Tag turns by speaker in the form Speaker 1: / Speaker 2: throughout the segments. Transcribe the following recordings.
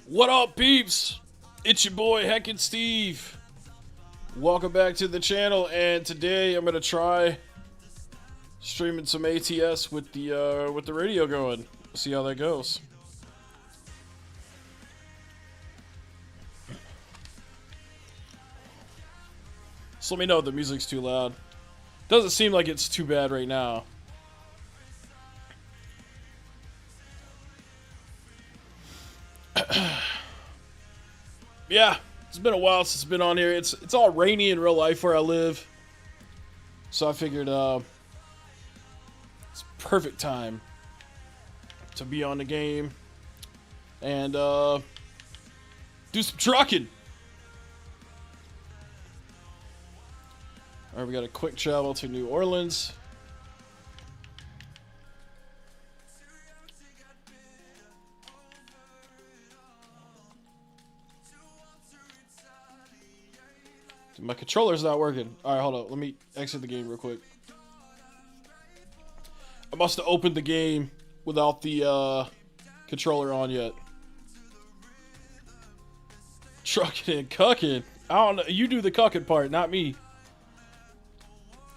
Speaker 1: What up, peeps? It's your boy Heckin Steve. Welcome back to the channel, and today I'm gonna try streaming some ATS with the radio going. See how that goes. So let me know if the music's too loud. Doesn't seem like it's too bad right now. Yeah, it's been a while since it's been on here. It's all rainy in real life where I live, so I figured it's perfect time to be on the game and do some trucking. All right, we got a quick travel to New Orleans. My controller's not working. Alright, hold on. Let me exit the game real quick. I must have opened the game without the controller on yet. Truckin' and cuckin'. I don't know. You do the cuckin' part, not me.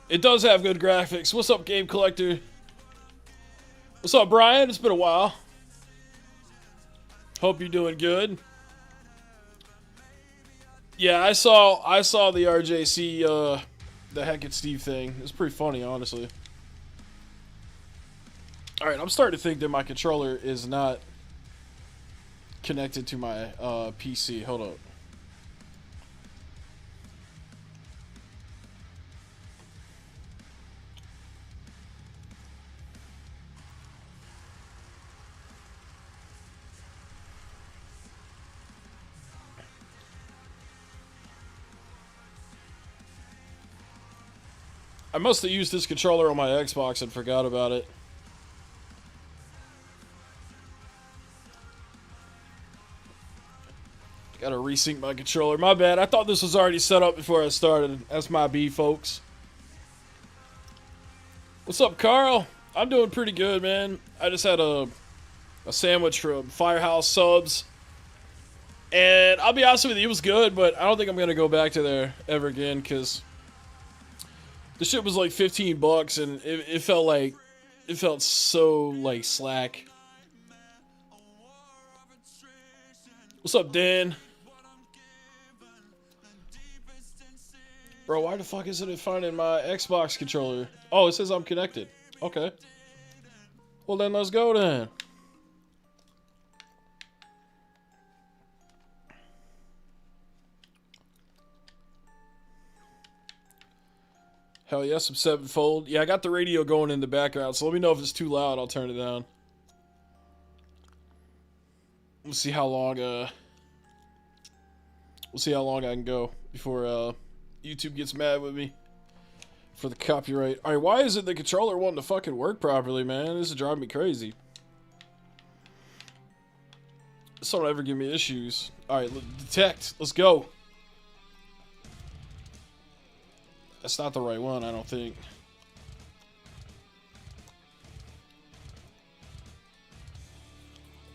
Speaker 1: It does have good graphics. What's up, Game Collector? What's up, Brian? It's been a while. Hope you're doing good. Yeah, I saw the RJC, the Heckin Steve thing. It's pretty funny, honestly. Alright, I'm starting to think that my controller is not connected to my PC. Hold up. I must have used this controller on my Xbox and forgot about it. Gotta resync my controller. My bad. I thought this was already set up before I started. That's my B, folks. What's up, Carl? I'm doing pretty good, man. I just had a sandwich from Firehouse Subs. And I'll be honest with you, it was good, but I don't think I'm gonna go back to there ever again, because the shit was like $15 and it felt so like slack. What's up, Dan? Bro, why the fuck isn't it finding my Xbox controller? Oh, it says I'm connected. Okay. Well then, let's go then. Hell yes, some sevenfold. Yeah, I got the radio going in the background, so let me know if it's too loud. I'll turn it down. We'll see how long I can go before YouTube gets mad with me for the copyright. Alright, why isn't the controller wanting to fucking work properly, man? This is driving me crazy. This don't ever give me issues. Alright, detect. Let's go. That's not the right one, I don't think.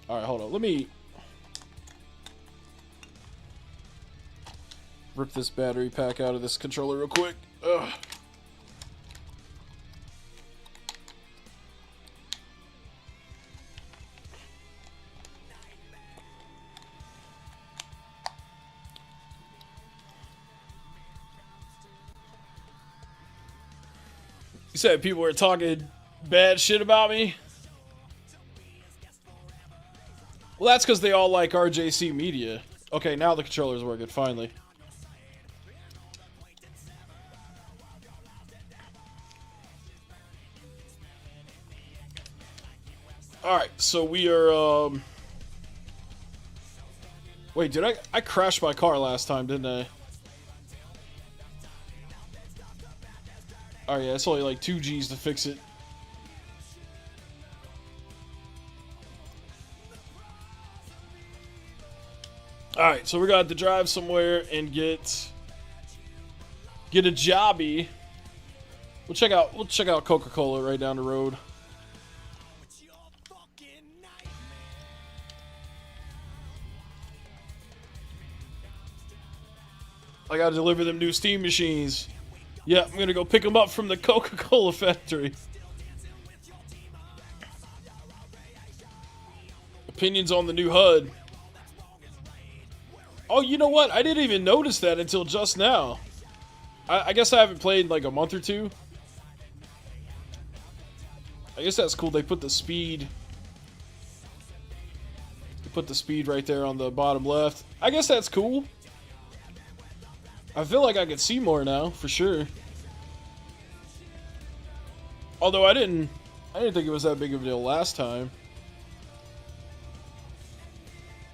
Speaker 1: Alright, hold on. Let me rip this battery pack out of this controller real quick. Ugh. You said people were talking bad shit about me? Well, that's because they all like RJC Media. Okay, now the controller's working, finally. Alright, so we are, Wait, did I crashed my car last time, didn't I? Oh yeah, it's only like 2 G's to fix it. Alright, so we're gonna have to drive somewhere and get a jobby. We'll check out Coca-Cola right down the road. I gotta deliver them new steam machines. Yeah, I'm gonna go pick them up from the Coca-Cola factory. Opinions on the new HUD. Oh, you know what? I didn't even notice that until just now. I guess I haven't played in like a month or two. I guess that's cool. They put the speed. They put the speed right there on the bottom left. I guess that's cool. I feel like I could see more now, for sure. Although I didn't think it was that big of a deal last time.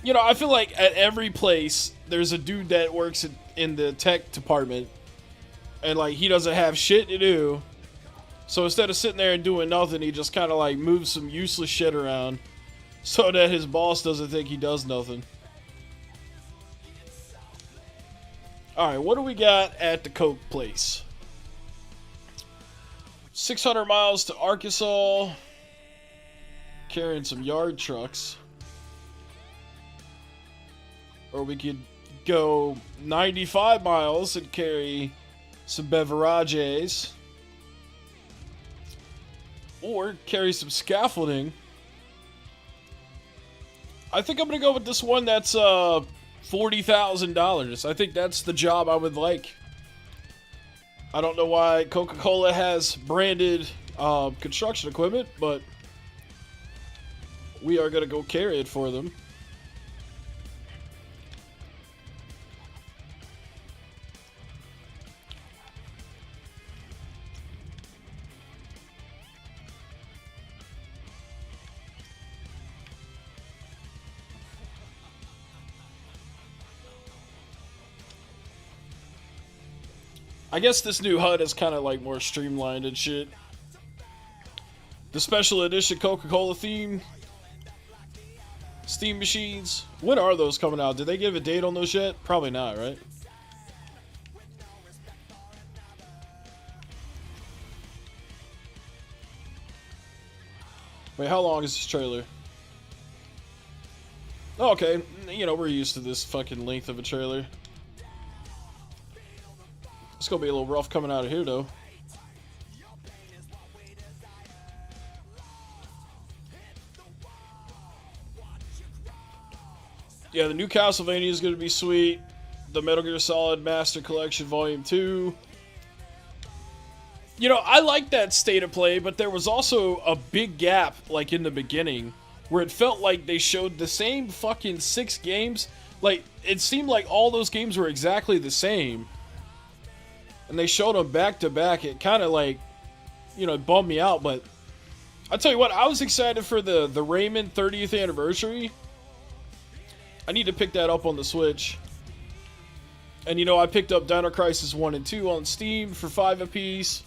Speaker 1: You know, I feel like at every place there's a dude that works in the tech department, and like he doesn't have shit to do. So instead of sitting there and doing nothing, he just kind of like moves some useless shit around so that his boss doesn't think he does nothing. Alright, what do we got at the Coke place? 600 miles to Arkansas. Carrying some yard trucks. Or we could go 95 miles and carry some beverages. Or carry some scaffolding. I think I'm going to go with this one that's $40,000. I think that's the job I would like. I don't know why Coca-Cola has branded construction equipment, but we are going to go carry it for them. I guess this new HUD is kind of like more streamlined and shit. The special edition Coca-Cola theme steam machines. When are those coming out? Did they give a date on those yet? Probably not, right? Wait, how long is this trailer? Oh, okay, you know, we're used to this fucking length of a trailer. It's gonna be a little rough coming out of here, though. Yeah, the new Castlevania is gonna be sweet. The Metal Gear Solid Master Collection Volume 2. You know, I like that state of play, but there was also a big gap, like, in the beginning, where it felt like they showed the same fucking 6 games. Like, it seemed like all those games were exactly the same. And they showed them back to back. It kind of like, you know, bummed me out. But I'll tell you what, I was excited for the Rayman 30th anniversary. I need to pick that up on the Switch. And, you know, I picked up Dino Crisis 1 and 2 on Steam for $5 apiece.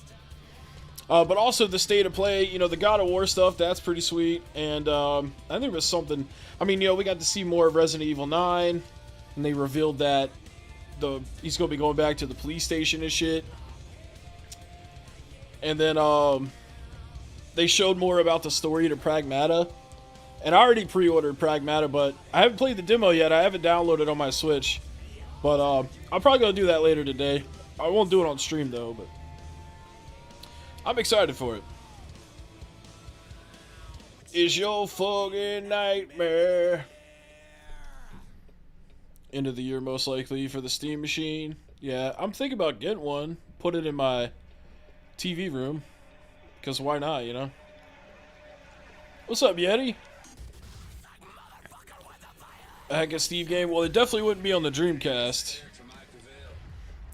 Speaker 1: But also the state of play, you know, the God of War stuff, that's pretty sweet. And I think there was something, I mean, you know, we got to see more of Resident Evil 9. And they revealed that he's going to be going back to the police station and shit. And then they showed more about the story to Pragmata. And I already pre-ordered Pragmata, but I haven't played the demo yet. I haven't downloaded it on my Switch. But I'm probably going to do that later today. I won't do it on stream, though, but I'm excited for it. Is your fucking nightmare end of the year, most likely, for the Steam machine? Yeah, I'm thinking about getting one. Put it in my TV room. Because why not, you know? What's up, Yeti? A Heckin Steve game? Well, it definitely wouldn't be on the Dreamcast.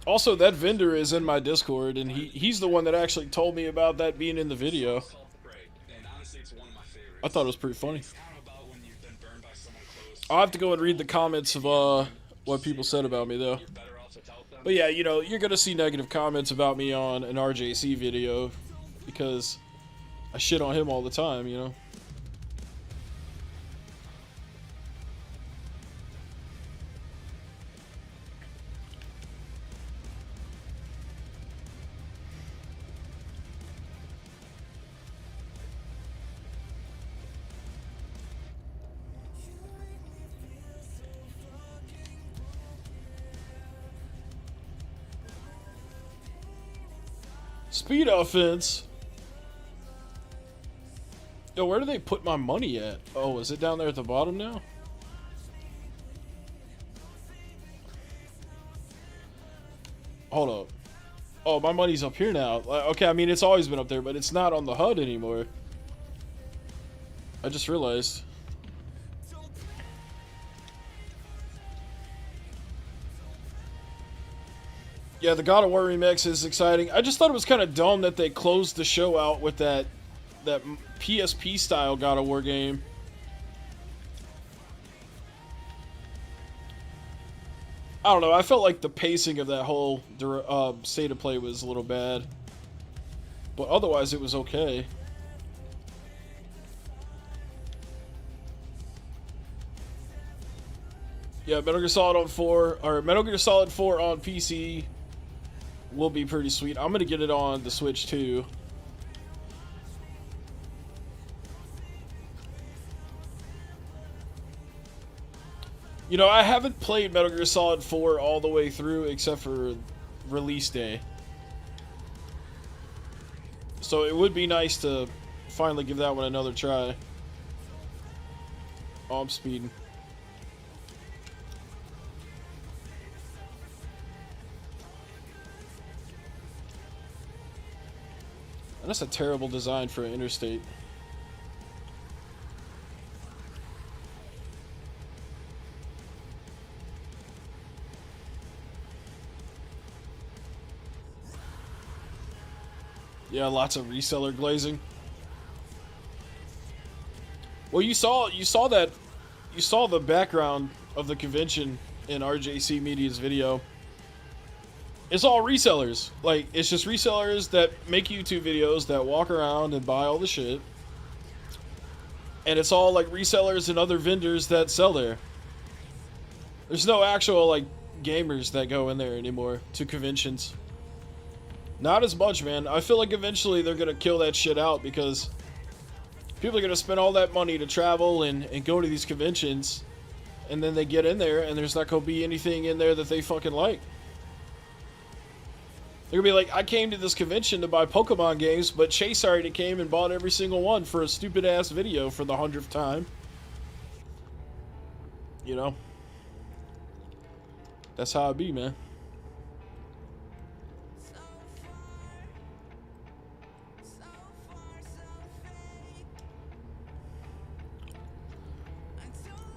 Speaker 1: Also, that vendor is in my Discord, and he's the one that actually told me about that being in the video. I thought it was pretty funny. I'll have to go and read the comments of what people said about me, though. But yeah, you know, you're going to see negative comments about me on an RJC video, because I shit on him all the time, you know. Speed offense. Yo, where do they put my money at? Oh, is it down there at the bottom now? Hold up. Oh, my money's up here now. Okay, I mean, it's always been up there, but it's not on the HUD anymore. I just realized. Yeah, the God of War remix is exciting. I just thought it was kind of dumb that they closed the show out with that PSP style God of War game. I don't know. I felt like the pacing of that whole state of play was a little bad, but otherwise it was okay. Yeah, Metal Gear Solid 4 on PC will be pretty sweet. I'm gonna get it on the Switch too. You know, I haven't played Metal Gear Solid 4 all the way through except for release day. So it would be nice to finally give that one another try. Oh, I'm speeding. And that's a terrible design for an interstate. Yeah, lots of reseller glazing. Well, you saw the background of the convention in RJC Media's video. It's all resellers. Like, it's just resellers that make YouTube videos that walk around and buy all the shit. And it's all like resellers and other vendors that sell there. There's no actual like gamers that go in there anymore to conventions. Not as much, man. I feel like eventually they're gonna kill that shit out because people are gonna spend all that money to travel and go to these conventions, and then they get in there and there's not gonna be anything in there that they fucking like. They're gonna be like, I came to this convention to buy Pokemon games, but Chase already came and bought every single one for a stupid ass video for the 100th time. You know? That's how it be, man.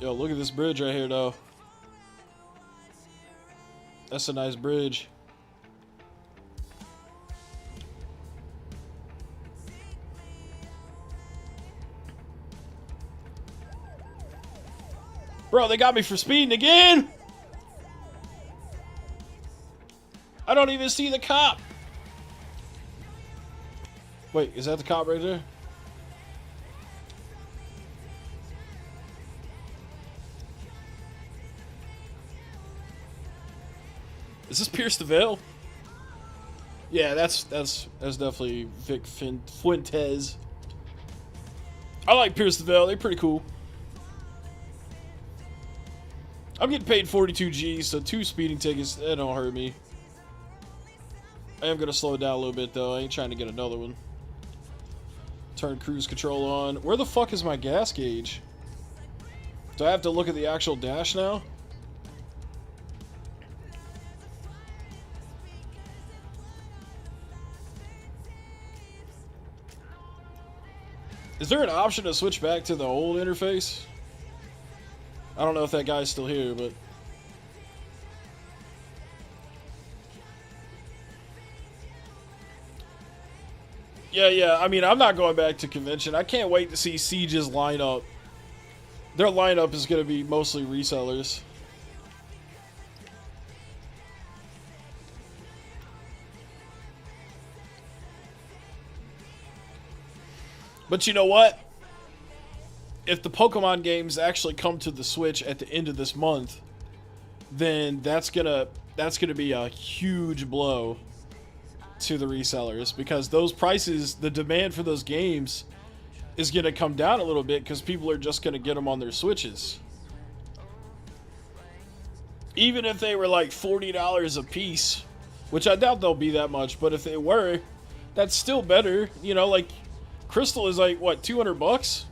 Speaker 1: Yo, look at this bridge right here, though. That's a nice bridge. Bro, they got me for speeding again! I don't even see the cop! Wait, is that the cop right there? Is this Pierce the Veil? Yeah, that's definitely Vic Fuentes. I like Pierce the Veil. They're pretty cool. I'm getting paid 42 G's, so 2 speeding tickets, that don't hurt me. I am gonna slow it down a little bit though. I ain't trying to get another one. Turn cruise control on. Where the fuck is my gas gauge? Do I have to look at the actual dash now? Is there an option to switch back to the old interface? I don't know if that guy's still here, but... Yeah, I mean, I'm not going back to convention. I can't wait to see Siege's lineup. Their lineup is going to be mostly resellers. But you know what? If the Pokemon games actually come to the Switch at the end of this month, then that's gonna be a huge blow to the resellers, because those prices, the demand for those games is gonna come down a little bit because people are just gonna get them on their Switches. Even if they were like $40 a piece, which I doubt they'll be that much, but if they were, That's still better. You know, like Crystal is like what, 200 bucks?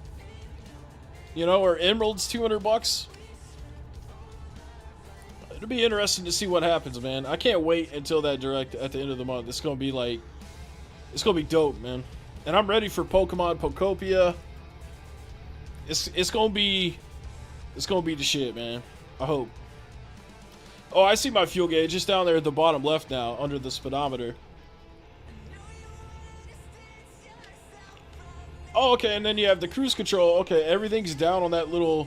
Speaker 1: You know, or Emerald's 200 bucks. It'll be interesting to see what happens, man. I can't wait until that direct at the end of the month. It's gonna be like, it's gonna be dope, man. And I'm ready for Pokemon Pokopia. It's gonna be the shit, man. I hope. Oh, I see my fuel gauge. It's down there at the bottom left now, under the speedometer. Oh, okay, and then you have the cruise control. Okay, everything's down on that little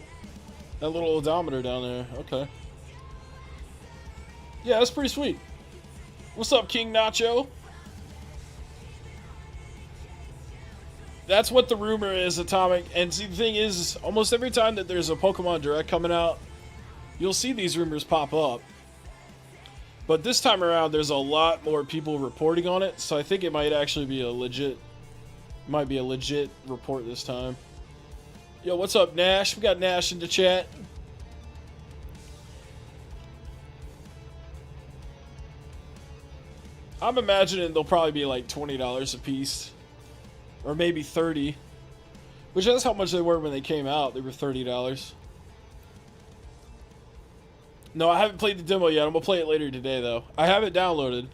Speaker 1: odometer down there. Okay. Yeah, that's pretty sweet. What's up, King Nacho? That's what the rumor is, Atomic. And see, the thing is, almost every time that there's a Pokemon Direct coming out, you'll see these rumors pop up. But this time around, there's a lot more people reporting on it, so I think it might actually be a legit report this time. Yo, what's up, Nash? We got Nash in the chat. I'm imagining they'll probably be like $20 a piece. Or maybe $30. Which is how much they were when they came out. They were $30. No, I haven't played the demo yet. I'm going to play it later today, though. I have it downloaded.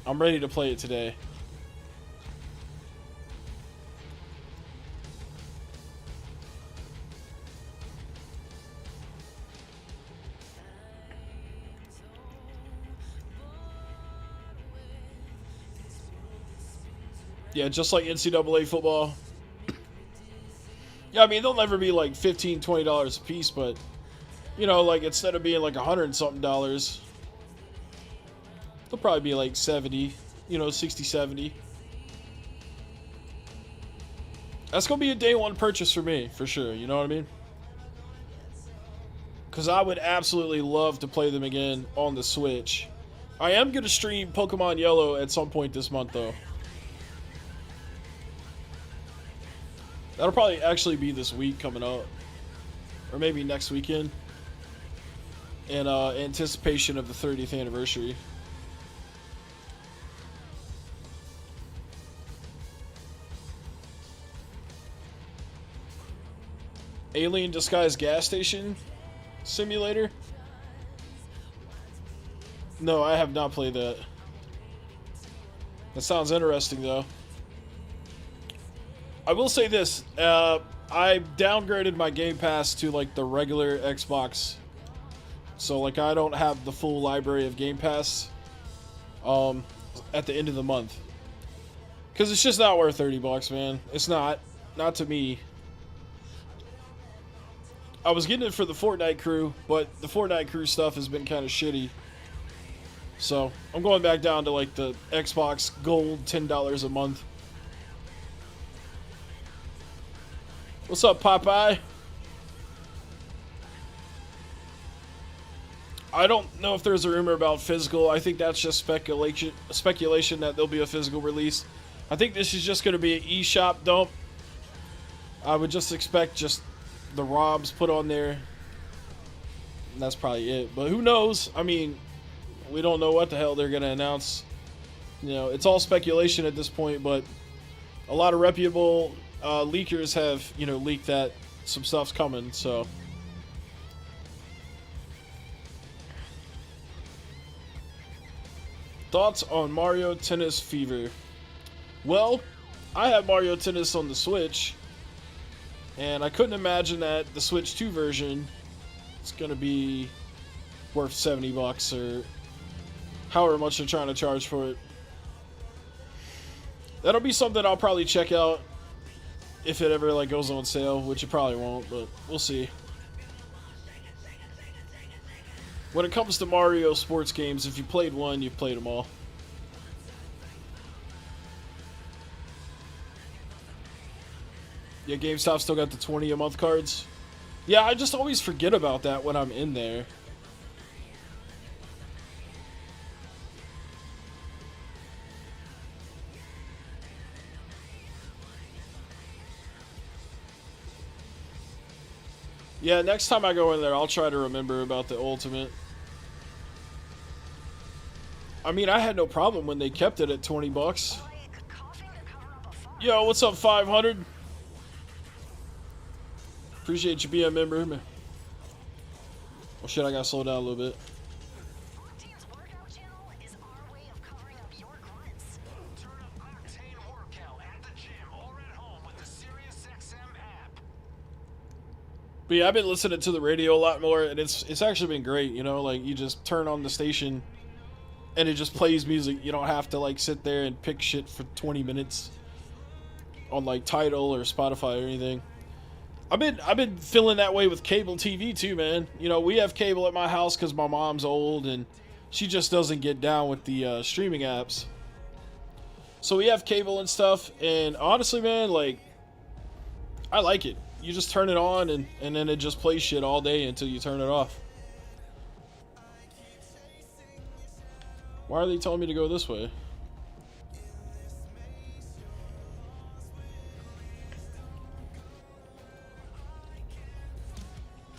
Speaker 1: I'm ready to play it today. Yeah, just like NCAA football. Yeah, I mean, they'll never be like $15, $20 a piece, but, you know, like, instead of being like $100-something, they'll probably be like 70, you know, 60, 70. That's going to be a day one purchase for me, for sure, you know what I mean? Because I would absolutely love to play them again on the Switch. I am going to stream Pokemon Yellow at some point this month, though. That'll probably actually be this week coming up. Or maybe next weekend. In anticipation of the 30th anniversary. Alien Disguise Gas Station Simulator? No, I have not played that. That sounds interesting, though. I will say this, I downgraded my Game Pass to like the regular Xbox, so like I don't have the full library of Game Pass at the end of the month, because it's just not worth $30, man. It's not to me. I was getting it for the Fortnite crew, but the Fortnite crew stuff has been kind of shitty, so I'm going back down to like the Xbox Gold, $10 a month. What's up, Popeye? I don't know if there's a rumor about physical. I think that's just speculation that there'll be a physical release. I think this is just going to be an eShop dump. I would just expect just the ROMs put on there. And that's probably it. But who knows? I mean, we don't know what the hell they're going to announce. You know, it's all speculation at this point, but a lot of reputable leakers have, you know, leaked that some stuff's coming, so. Thoughts on Mario Tennis Fever? Well, I have Mario Tennis on the Switch, and I couldn't imagine that the Switch 2 version is going to be worth $70 or however much they're trying to charge for it. That'll be something I'll probably check out if it ever like goes on sale, which it probably won't, but we'll see. When it comes to Mario sports games, if you played one, you've played them all. Yeah, GameStop still got the 20 a month cards. Yeah, I just always forget about that when I'm in there. Yeah, next time I go in there, I'll try to remember about the Ultimate. I mean, I had no problem when they kept it at 20 bucks. Yo, what's up, 500? Appreciate you being a member. Oh shit, I gotta slow down a little bit. But yeah, I've been listening to the radio a lot more, and it's actually been great. You know, like you just turn on the station, and it just plays music. You don't have to like sit there and pick shit for 20 minutes on like Tidal or Spotify or anything. I've been feeling that way with cable TV too, man. You know, we have cable at my house because my mom's old and she just doesn't get down with the streaming apps. So we have cable and stuff, and honestly, man, like I like it. You just turn it on and then it just plays shit all day until you turn it off. Why are they telling me to go this way?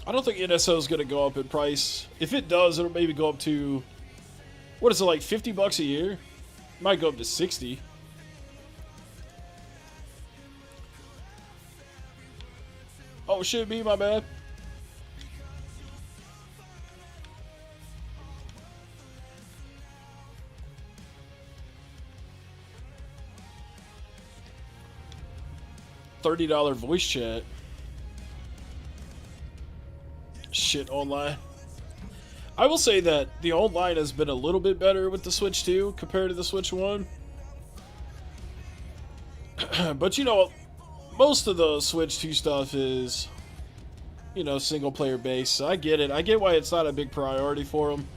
Speaker 1: I don't think NSO is going to go up in price. If it does, it'll maybe go up to, what is it, like 50 bucks a year? Might go up to 60. Oh, shit, me, my bad. $30 voice chat. Shit, online. I will say that the online has been a little bit better with the Switch 2 compared to the Switch 1. But you know, most of the Switch 2 stuff is, you know, single player based. So I get it. I get why it's not a big priority for them.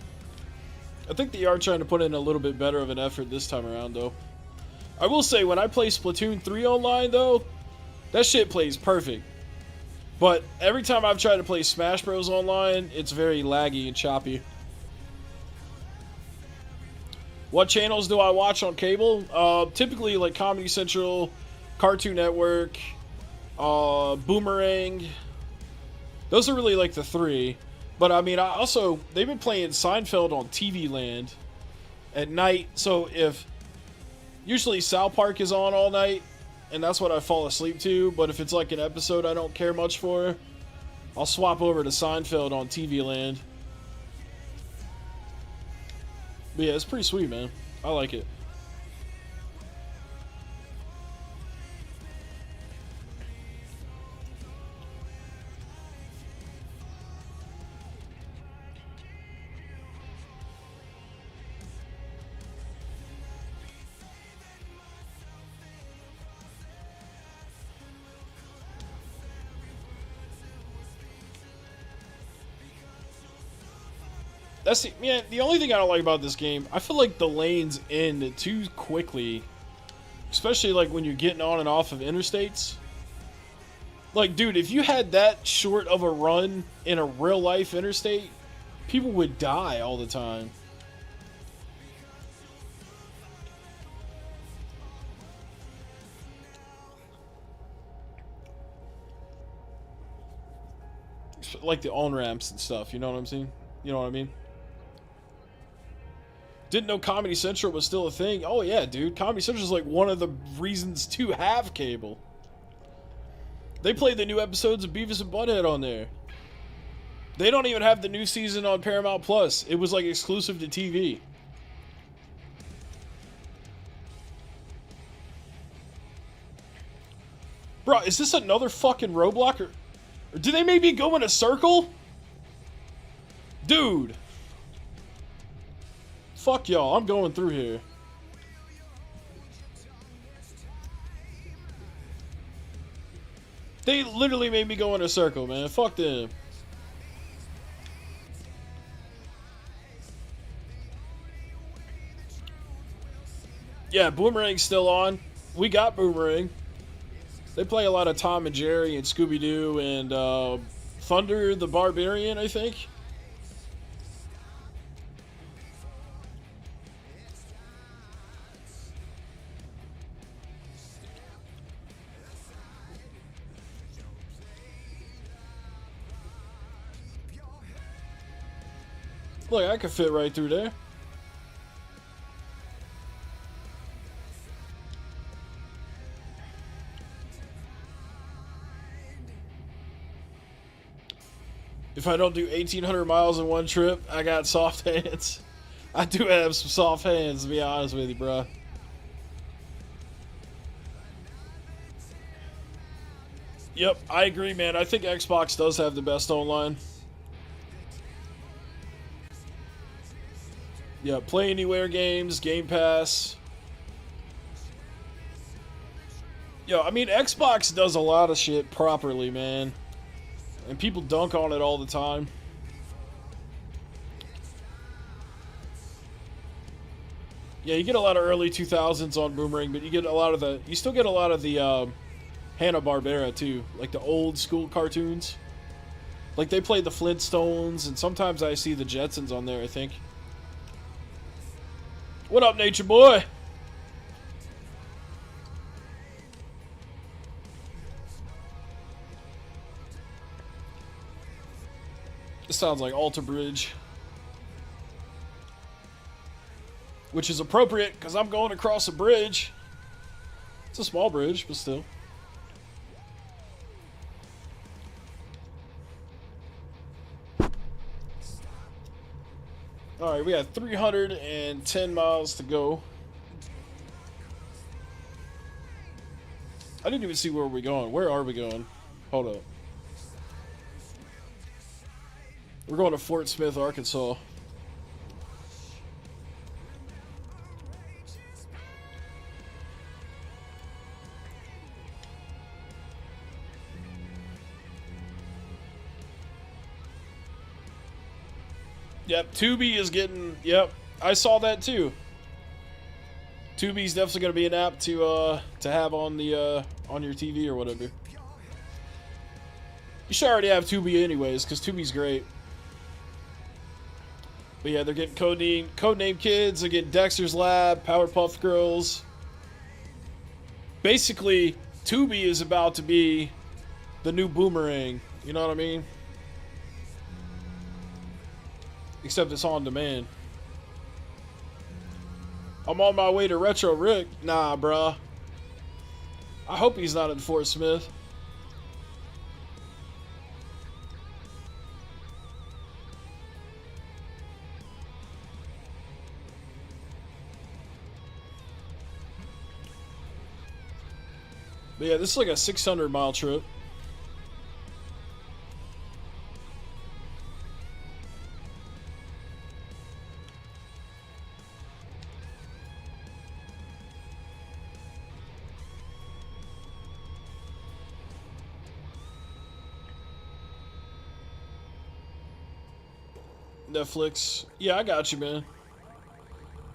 Speaker 1: I think they are trying to put in a little bit better of an effort this time around, though. I will say, when I play Splatoon 3 online, though, that shit plays perfect. But every time I've tried to play Smash Bros. Online, it's very laggy and choppy. What channels do I watch on cable? Typically, like Comedy Central, Cartoon Network, Boomerang. Those are really like the three. But I mean, they've been playing Seinfeld on TV Land at night. So usually South Park is on all night, and that's what I fall asleep to. But if it's like an episode I don't care much for, I'll swap over to Seinfeld on TV Land. But yeah, it's pretty sweet, man. I like it. The only thing I don't like about this game, I feel like the lanes end too quickly. Especially like when you're getting on and off of interstates. Like, dude, if you had that short of a run in a real life interstate, people would die all the time. Like the on-ramps and stuff, you know what I'm saying? You know what I mean? Didn't know Comedy Central was still a thing. Oh yeah, dude. Comedy Central is like one of the reasons to have cable. They play the new episodes of Beavis and Butthead on there. They don't even have the new season on Paramount Plus. It was like exclusive to TV. Bro, is this another fucking roadblock? Or do they maybe go in a circle? Dude. Fuck y'all, I'm going through here. They literally made me go in a circle, man. Fuck them. Yeah, Boomerang's still on. We got Boomerang. They play a lot of Tom and Jerry and Scooby-Doo and Thunder the Barbarian, I think. Look, I could fit right through there. If I don't do 1,800 miles in one trip, I got soft hands. I do have some soft hands, to be honest with you, bro. Yep, I agree, man. I think Xbox does have the best online. Yeah, Play Anywhere games, Game Pass. Yo, I mean, Xbox does a lot of shit properly, man. And people dunk on it all the time. Yeah, you get a lot of early 2000s on Boomerang, but you get a lot of the... You still get a lot of the Hanna-Barbera, too. Like the old school cartoons. Like, they play the Flintstones, and sometimes I see the Jetsons on there, I think. What up, Nature Boy? This sounds like Alter Bridge. Which is appropriate, because I'm going across a bridge. It's a small bridge, but still. Alright, we have 310 miles to go. I didn't even see where we're going. Where are we going? Hold up. We're going to Fort Smith, Arkansas. Yep, Tubi is getting... Yep, I saw that too. Tubi's definitely going to be an app to have on the on your TV or whatever. You should already have Tubi anyways, because Tubi's great. But yeah, they're getting Codename Kids, they're getting Dexter's Lab, Powerpuff Girls. Basically, Tubi is about to be the new Boomerang. You know what I mean? Except it's on demand. I'm on my way to Retro Rick. Nah, bruh. I hope he's not in Fort Smith. But yeah, this is like a 600-mile trip. Netflix. Yeah, I got you, man.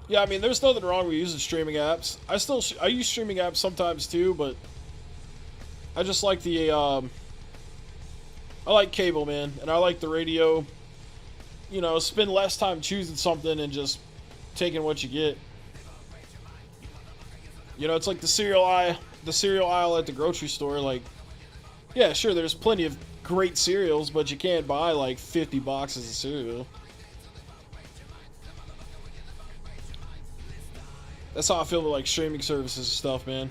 Speaker 1: Yeah, I mean, there's nothing wrong with using streaming apps. I use streaming apps sometimes too, but I just like the I like cable, man, and I like the radio. You know, spend less time choosing something and just taking what you get. You know, it's like the cereal aisle at the grocery store. Like, yeah, sure, there's plenty of great cereals, but you can't buy like 50 boxes of cereal. That's how I feel with like streaming services and stuff, man.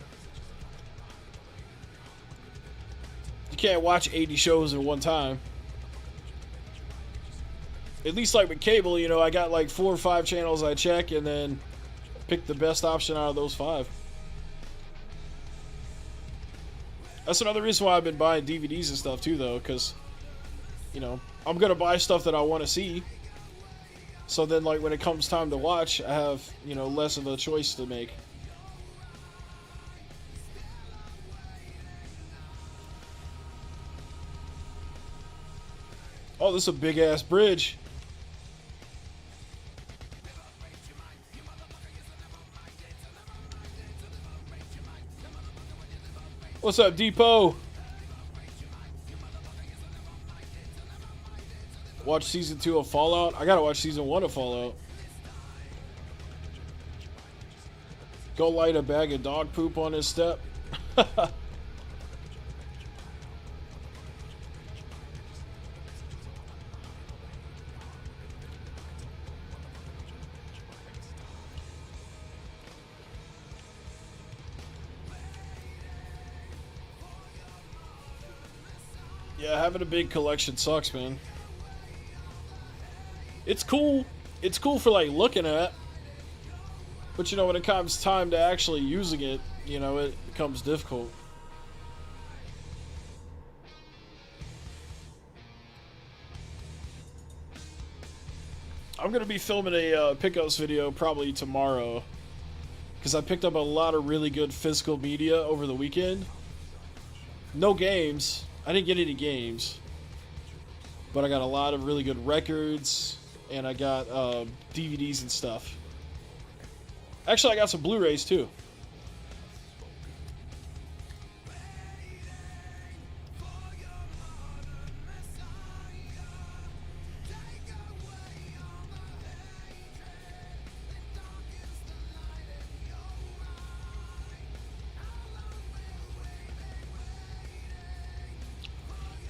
Speaker 1: You can't watch 80 shows at one time. At least like with cable, you know, I got like 4 or 5 channels I check and then pick the best option out of those 5. That's another reason why I've been buying DVDs and stuff too, though, because, you know, I'm gonna buy stuff that I want to see. So then, like, when it comes time to watch, I have, you know, less of a choice to make. Oh, this is a big-ass bridge. What's up, Depot? Watch season 2 of Fallout. I gotta watch season 1 of Fallout. Go light a bag of dog poop on his step. Yeah, having a big collection sucks, man. It's cool. It's cool for like looking at, but you know when it comes time to actually using it, you know it becomes difficult. I'm gonna be filming a pickups video probably tomorrow because I picked up a lot of really good physical media over the weekend. No games. I didn't get any games, but I got a lot of really good records, and I got DVDs and stuff. Actually, I got some Blu-rays too.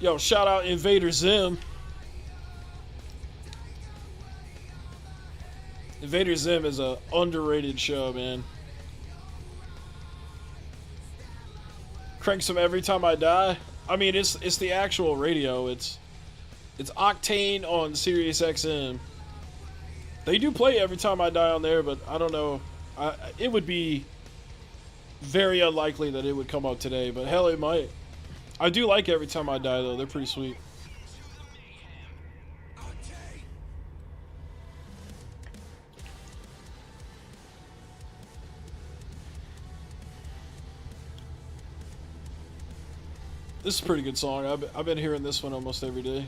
Speaker 1: Yo, shout out Invader Zim. Invader Zim is a underrated show, man. Crank some every time I die. I mean, it's the actual radio. It's Octane on Sirius XM. They do play Every Time I Die on there, but I don't know. It would be very unlikely that it would come up today, but hell, it might. I do like Every Time I Die, though. They're pretty sweet. This is a pretty good song. I've been hearing this one almost every day.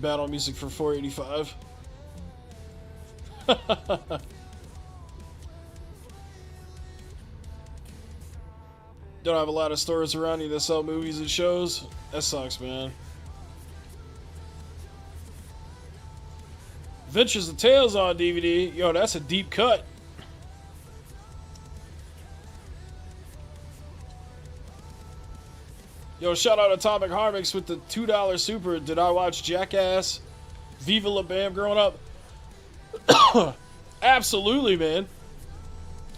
Speaker 1: Battle music for 485. Don't have a lot of stores around you that sell movies and shows. That sucks, man. Ventures of Tales on DVD. Yo, that's a deep cut. Yo, shout out Atomic Harmix with the $2 super. Did I watch Jackass, Viva La Bam growing up? Absolutely, man.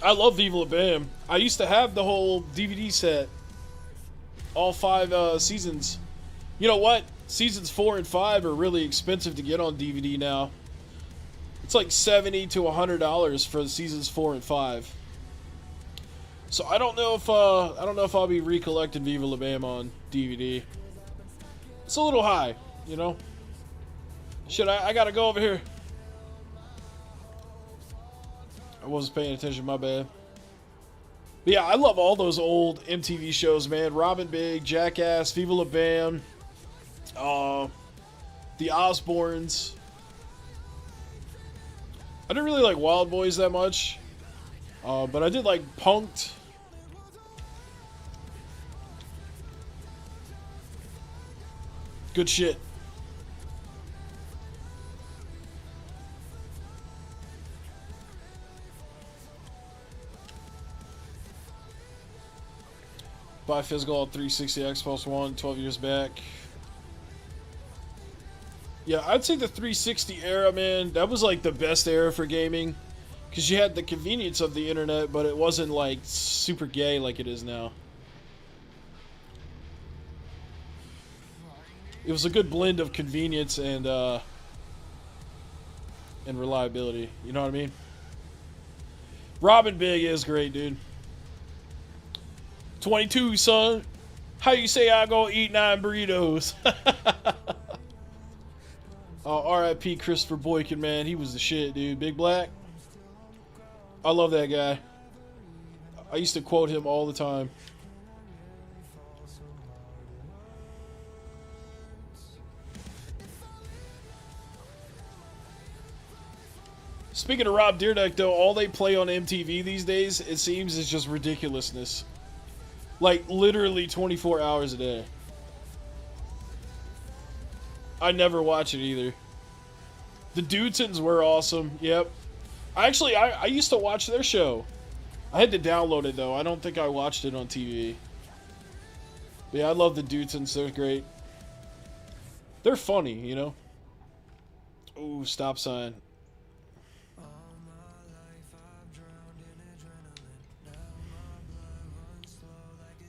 Speaker 1: I love Viva La Bam. I used to have the whole DVD set. All 5 seasons. You know what? Seasons 4 and 5 are really expensive to get on DVD now. It's like $70 to $100 for seasons 4 and 5. So I don't know if I'll be recollecting Viva La Bam on DVD. It's a little high, you know. Shit, I gotta go over here. I wasn't paying attention, my bad. But yeah, I love all those old MTV shows, man. Robin Big, Jackass, Viva La Bam, the Osbournes. I didn't really like Wild Boys that much, but I did like Punk'd. Good shit. Buy physical on 360 Xbox One 12 years back. Yeah, I'd say the 360 era, man, that was like the best era for gaming. Because you had the convenience of the internet, but it wasn't like super gay like it is now. It was a good blend of convenience and reliability. You know what I mean? Robin Big is great, dude. 22, son. How you say I go eat 9 burritos? R.I.P. Christopher Boykin, man. He was the shit, dude. Big Black. I love that guy. I used to quote him all the time. Speaking of Rob Dyrdek, though, all they play on MTV these days, it seems, is just ridiculousness. Like, literally 24 hours a day. I never watch it either. The Dudesons were awesome. Yep. Actually, I used to watch their show. I had to download it, though. I don't think I watched it on TV. But yeah, I love the Dutons. They're great. They're funny, you know? Ooh, stop sign.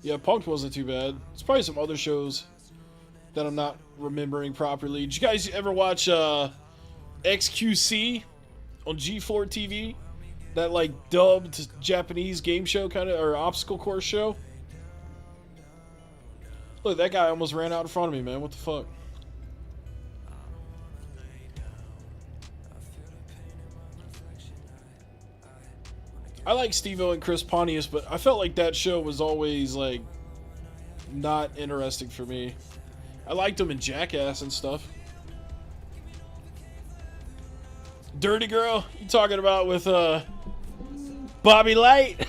Speaker 1: Yeah, Punk'd wasn't too bad. It's probably some other shows that I'm not remembering properly. Did you guys ever watch XQC on G4 TV? That like dubbed Japanese game show kind of, or obstacle course show? Look, that guy almost ran out in front of me, man. What the fuck? I like Steve-O and Chris Pontius, but I felt like that show was always like not interesting for me. I liked him in Jackass and stuff. Dirty Girl? You talking about with Bobby Light?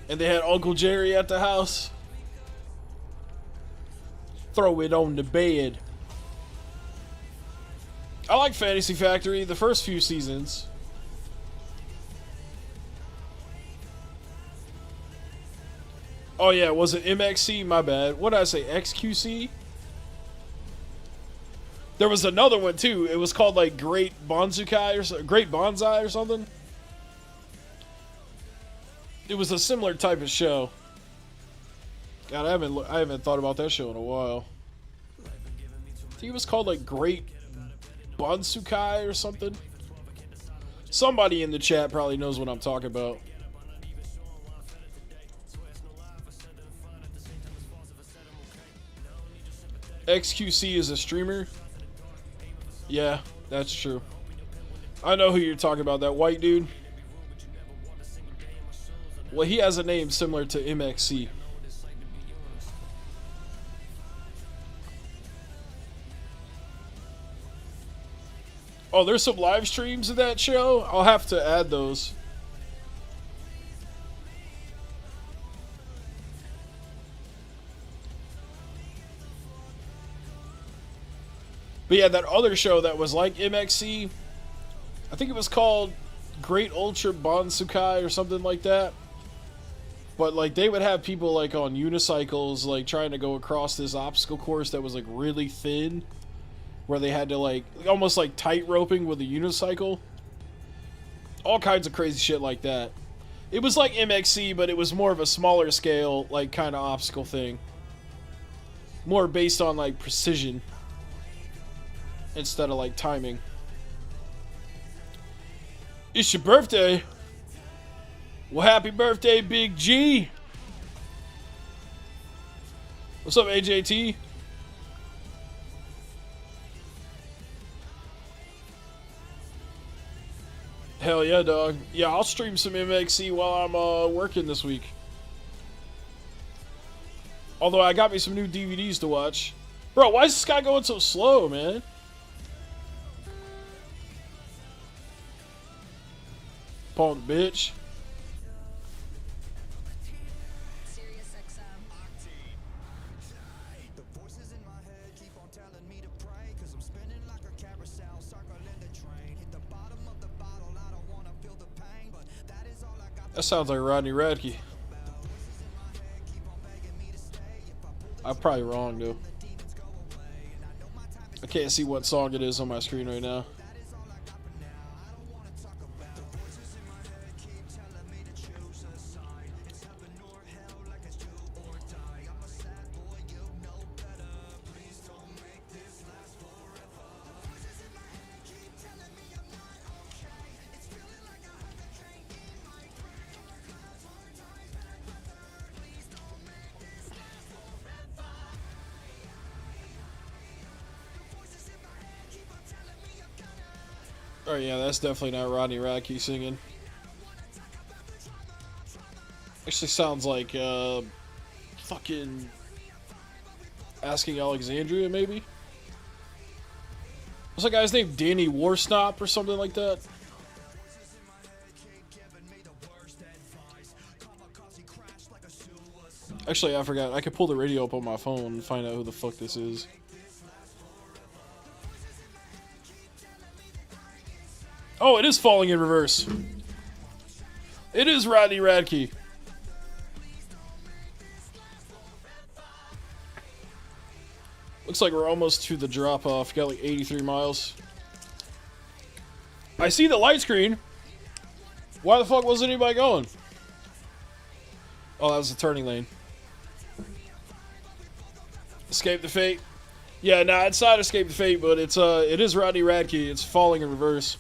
Speaker 1: And they had Uncle Jerry at the house. Throw it on the bed. I like Fantasy Factory, the first few seasons. Oh yeah, was it MXC? My bad. What did I say? XQC? There was another one too. It was called like Great Bonzukai or Great Bonsai or something. It was a similar type of show. God, I haven't thought about that show in a while. I think it was called like Great Bonsukai or something. Somebody in the chat probably knows what I'm talking about. XQC is a streamer. Yeah, that's true. I know who you're talking about, that white dude. Well, he has a name similar to MXC. Oh, there's some live streams of that show? I'll have to add those. But yeah, that other show that was like MXC, I think it was called Great Ultra Bonsukai or something like that. But like they would have people like on unicycles like trying to go across this obstacle course that was like really thin, where they had to like almost like tight roping with a unicycle. All kinds of crazy shit like that. It was like MXC, but it was more of a smaller scale like kind of obstacle thing. More based on like precision instead of like timing. It's your birthday. Well, happy birthday, Big G. What's up, AJT? Hell yeah, dog. Yeah, I'll stream some MXC while I'm working this week. Although I got me some new DVDs to watch. Bro, why is this guy going so slow, man? Punk bitch. That sounds like Rodney Radke. I'm probably wrong though. I can't see what song it is on my screen right now. Oh yeah, that's definitely not Rodney Radke singing. Actually sounds like fucking Asking Alexandria, maybe? What's that guy's name? Danny Warstop or something like that? Actually, I forgot. I could pull the radio up on my phone and find out who the fuck this is. Oh, it is Falling in Reverse. It is Rodney Radke. Looks like we're almost to the drop-off. Got like 83 miles. I see the light screen. Why the fuck wasn't anybody going? Oh, that was the turning lane. Escape the Fate. Yeah, nah, it's not Escape the Fate, but it is Rodney Radke. It's Falling in Reverse.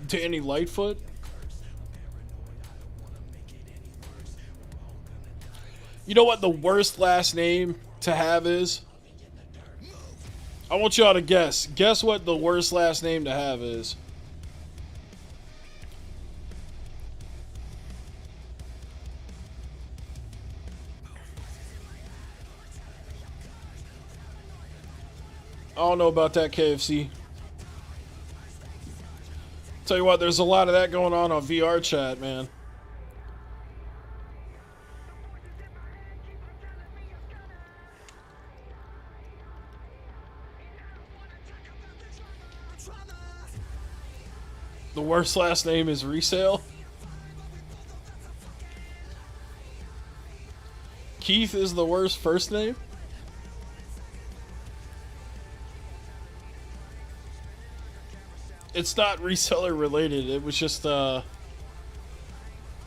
Speaker 1: Danny Lightfoot? You know what the worst last name to have is? I want y'all to guess. Guess what the worst last name to have is. I don't know about that, KFC. Tell you what, there's a lot of that going on VR chat, man. The worst last name is Resale. Keith is the worst first name. It's not reseller related. It was just all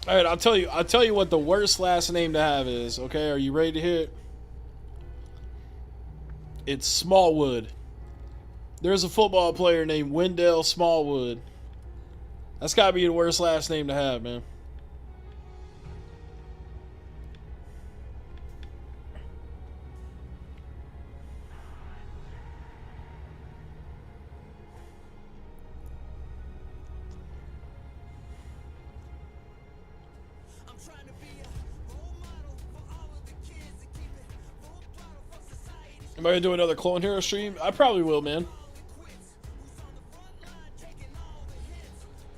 Speaker 1: right, I'll tell you what the worst last name to have is, okay? Are you ready to hear it? It's Smallwood. There's a football player named Wendell Smallwood. That's got to be the worst last name to have, man. Am I gonna do another Clone Hero stream? I probably will, man.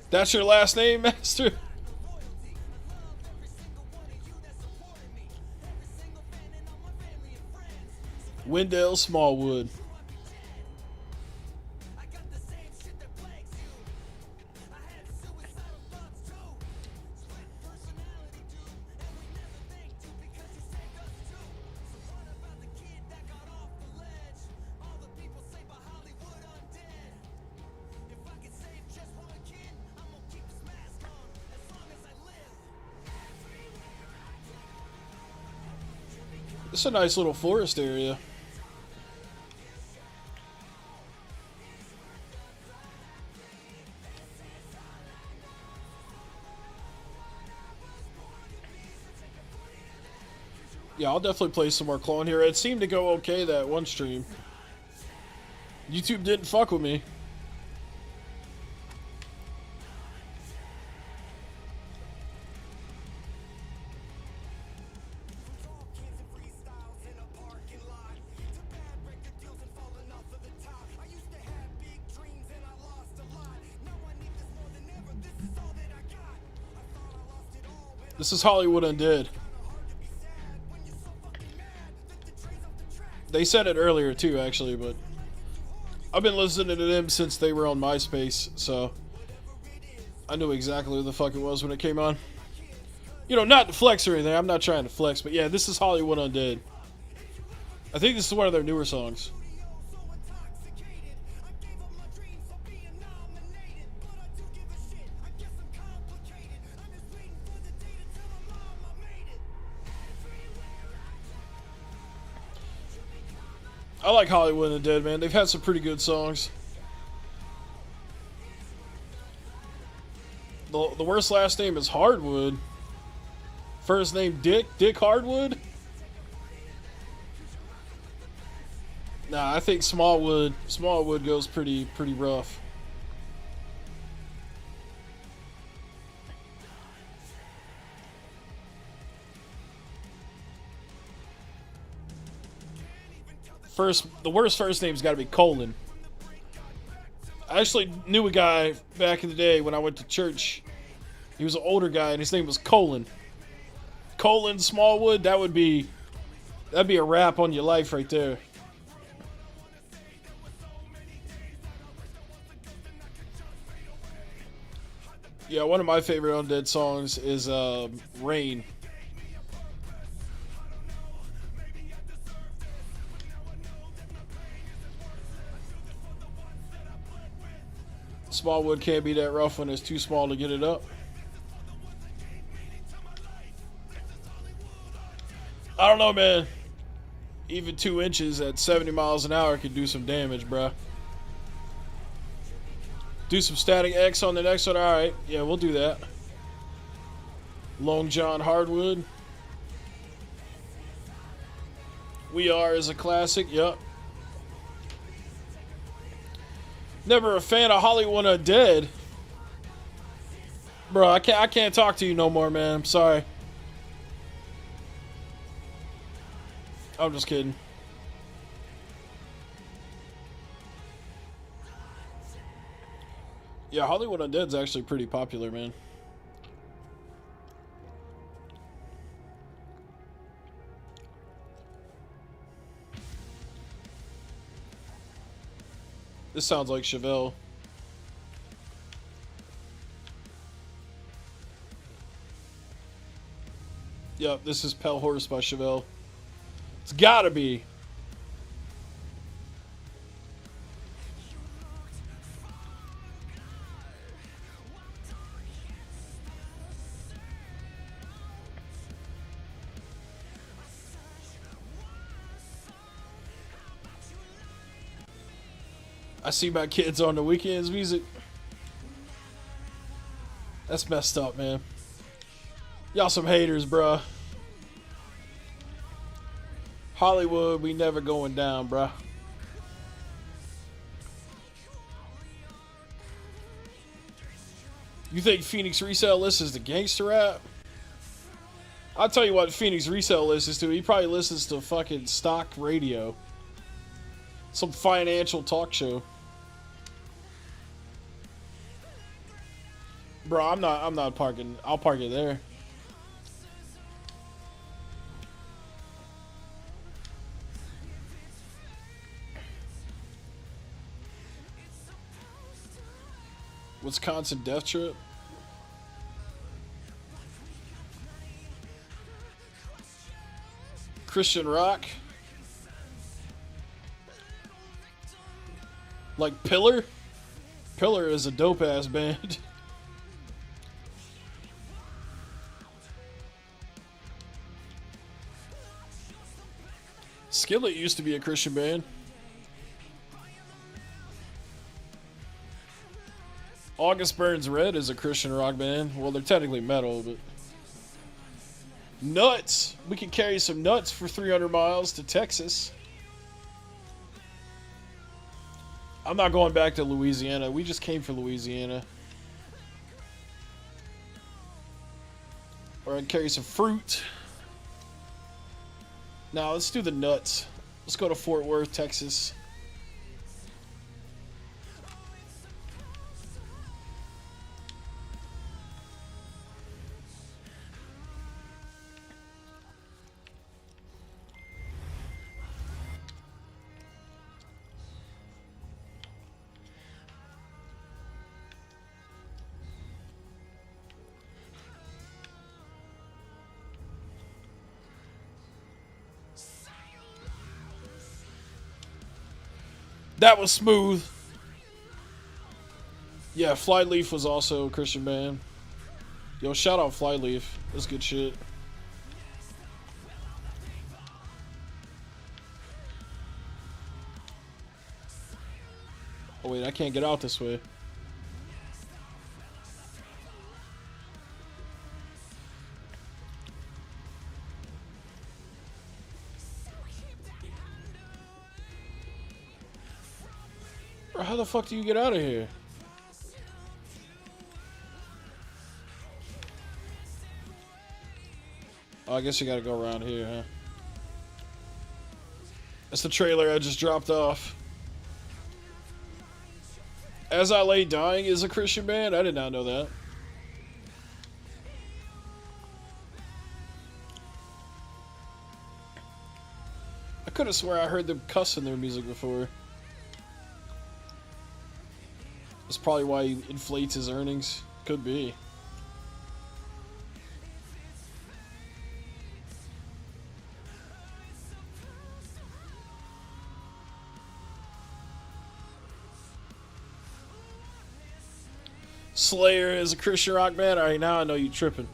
Speaker 1: That's your last name, Master? Wendell Smallwood. It's a nice little forest area. Yeah, I'll definitely play some more Clone Hero. It seemed to go okay that one stream. YouTube didn't fuck with me. This is Hollywood Undead. They said it earlier too, actually, but I've been listening to them since they were on MySpace, so I knew exactly who the fuck it was when it came on. You know, not to flex or anything. I'm not trying to flex, but yeah, this is Hollywood Undead. I think this is one of their newer songs. I like Hollywood Undead, man. They've had some pretty good songs. The worst last name is Hardwood. First name Dick Hardwood. Nah, I think Smallwood goes pretty rough. The worst first name's got to be Colin. I actually knew a guy back in the day when I went to church. He was an older guy, and his name was Colin. Colin Smallwood. That'd be a wrap on your life right there. Yeah, one of my favorite Undead songs is Rain. Small wood can't be that rough when it's too small to get it up. I don't know, man. Even 2 inches at 70 miles an hour could do some damage, bruh. Do some static X on the next one. Alright, yeah, we'll do that. Long John Hardwood. We Are is a classic, yep. Never a fan of Hollywood Undead. Bro, I can't talk to you no more, man. I'm sorry. I'm just kidding. Yeah, Hollywood Undead's actually pretty popular, man. This sounds like Chevelle. Yep, this is Pale Horse by Chevelle. It's gotta be. I see my kids on the weekends music. That's messed up, man. Y'all some haters, bruh. Hollywood, we never going down, bruh. You think Phoenix Resale listens to gangster rap? I'll tell you what Phoenix Resale listens to. He probably listens to fucking stock radio. Some financial talk show. Bro, I'm not parking. I'll park it there. Wisconsin Death Trip. Christian rock. Like Pillar? Pillar is a dope ass band. Skillet used to be a Christian band. August Burns Red is a Christian rock band. Well, they're technically metal, but... Nuts! We can carry some nuts for 300 miles to Texas. I'm not going back to Louisiana. We just came for Louisiana. Or I'd carry some fruit. Now, let's do the nuts. Let's go to Fort Worth, Texas. That was smooth. Yeah, Flyleaf was also a Christian band. Yo, shout out Flyleaf. That's good shit. Oh wait, I can't get out this way. Bro, how the fuck do you get out of here? Oh, I guess you gotta go around here, huh? That's the trailer I just dropped off. As I Lay Dying is a Christian band? I did not know that. I could have swore I heard them cuss in their music before. That's probably why he inflates his earnings. Could be. Slayer is a Christian rock band? Alright, now I know you tripping.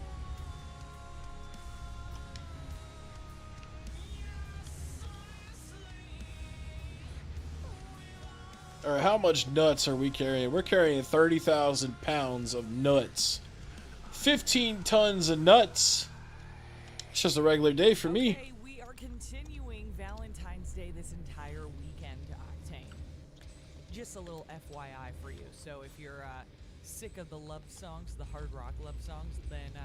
Speaker 1: Alright, how much nuts are we carrying? We're carrying 30,000 pounds of nuts. 15 tons of nuts. It's just a regular day for me.
Speaker 2: Okay, we are continuing Valentine's Day this entire weekend, Octane. Just a little FYI for you. So if you're sick of the love songs, the hard rock love songs, then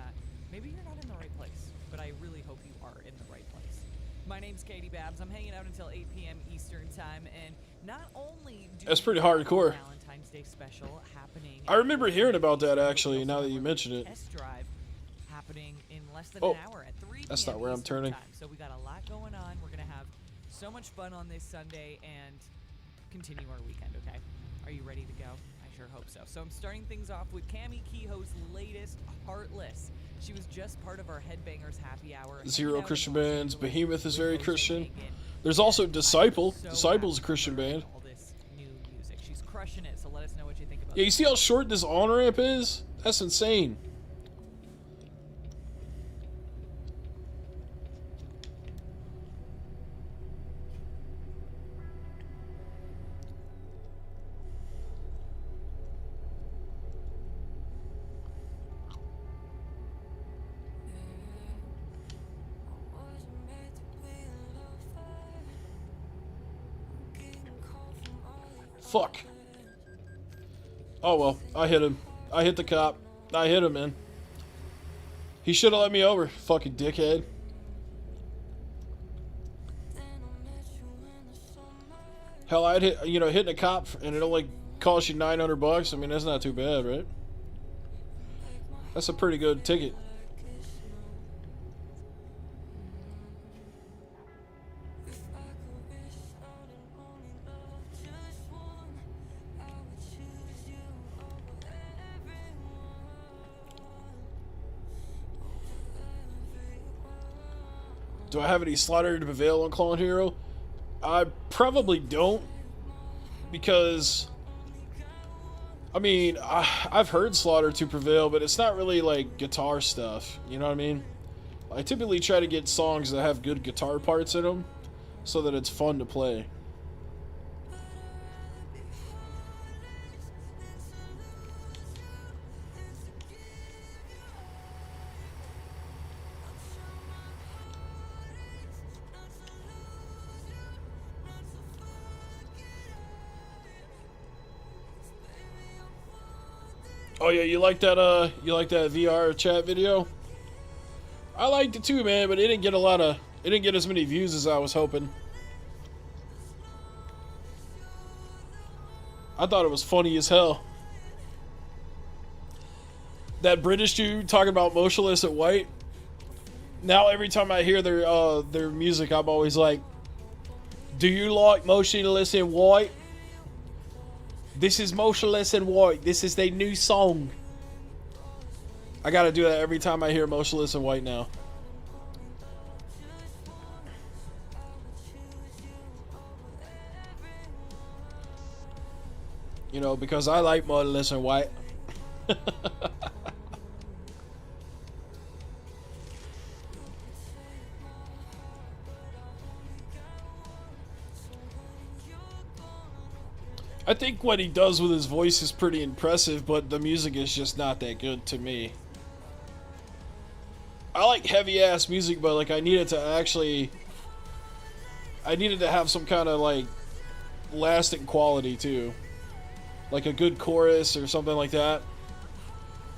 Speaker 2: maybe you're not in the right place. But I really hope you are in the right place. My name's Katie Babs. I'm hanging out until 8 p.m. Eastern Time, and not only do
Speaker 1: that's pretty hardcore.
Speaker 2: Valentine's Day special happening.
Speaker 1: I remember hearing about that actually. Now that you mention it.
Speaker 2: Test drive happening in less than an hour at 3 p.m.
Speaker 1: That's not where I'm
Speaker 2: Eastern
Speaker 1: turning.
Speaker 2: Time. So we got a lot going on. We're gonna have so much fun on this Sunday and continue our weekend. Okay, are you ready to go? I sure hope so. So I'm starting things off with Cami Kehoe's latest, Heartless. She was just part of our Headbangers Happy Hour.
Speaker 1: Zero Christian bands. Behemoth is very Christian. There's also Disciple. Disciple's a Christian band.
Speaker 2: All this new music. She's crushing it. So let us know what you think about
Speaker 1: Yeah, you see how short this on-ramp is? That's insane. Fuck. Oh well, I hit him. I hit the cop. I hit him, man. He should have let me over, fucking dickhead. Hell, I'd hit, hitting a cop and it only cost you $900. I mean, that's not too bad, right? That's a pretty good ticket. Do I have any Slaughter to Prevail on Clone Hero? I probably don't, because I mean, I've heard Slaughter to Prevail, but it's not really like guitar stuff, you know what I mean? I typically try to get songs that have good guitar parts in them so that it's fun to play. Oh yeah, you like that VR chat video? I liked it too, man, but it didn't get as many views as I was hoping. I thought it was funny as hell. That British dude talking about Motionless in White. Now every time I hear their music, I'm always like, do you like Motionless in White? This is Motionless in White. This is their new song. I gotta do that every time I hear Motionless in White now. You know, because I like Motionless in White. I think what he does with his voice is pretty impressive, but the music is just not that good to me. I like heavy ass music, but like I needed to have some kind of like lasting quality too. Like a good chorus or something like that.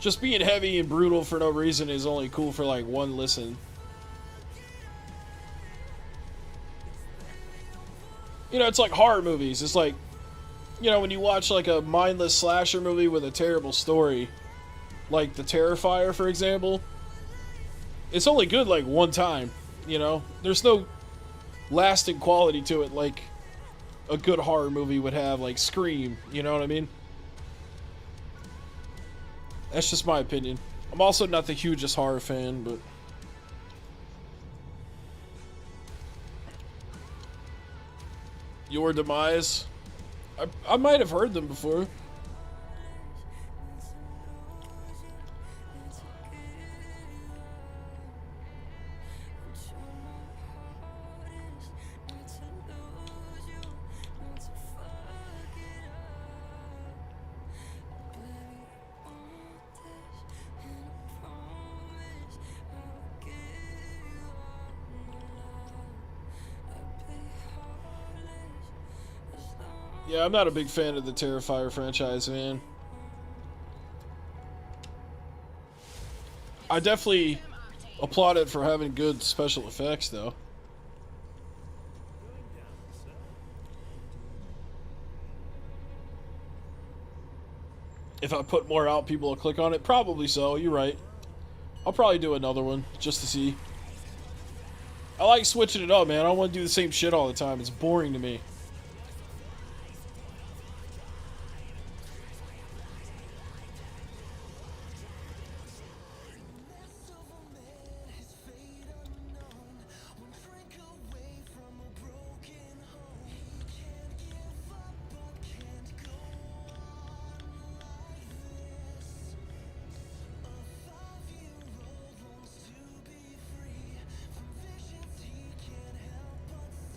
Speaker 1: Just being heavy and brutal for no reason is only cool for like one listen. You know, it's like horror movies. It's like, you know, when you watch like a mindless slasher movie with a terrible story, like The Terrifier, for example, it's only good like one time, you know? There's no lasting quality to it like a good horror movie would have, like Scream, you know what I mean? That's just my opinion. I'm also not the hugest horror fan, but Your Demise. I might have heard them before. Yeah, I'm not a big fan of the Terrifier franchise, man. I definitely applaud it for having good special effects, though. If I put more out, people will click on it. Probably so, you're right. I'll probably do another one, just to see. I like switching it up, man. I don't want to do the same shit all the time. It's boring to me.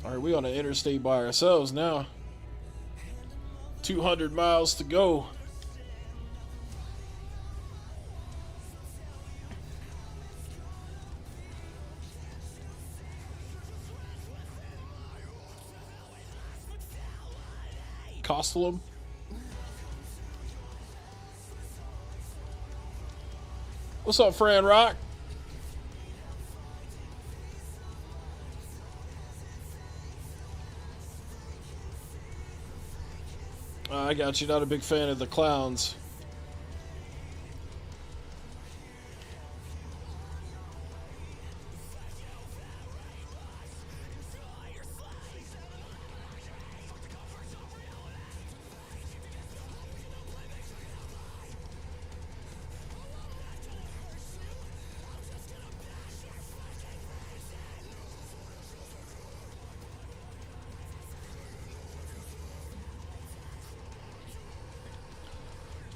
Speaker 1: Alright, we on the interstate by ourselves now. 200 miles to go. Costalum. What's up, Fran Rock? I got you. Not a big fan of the clowns.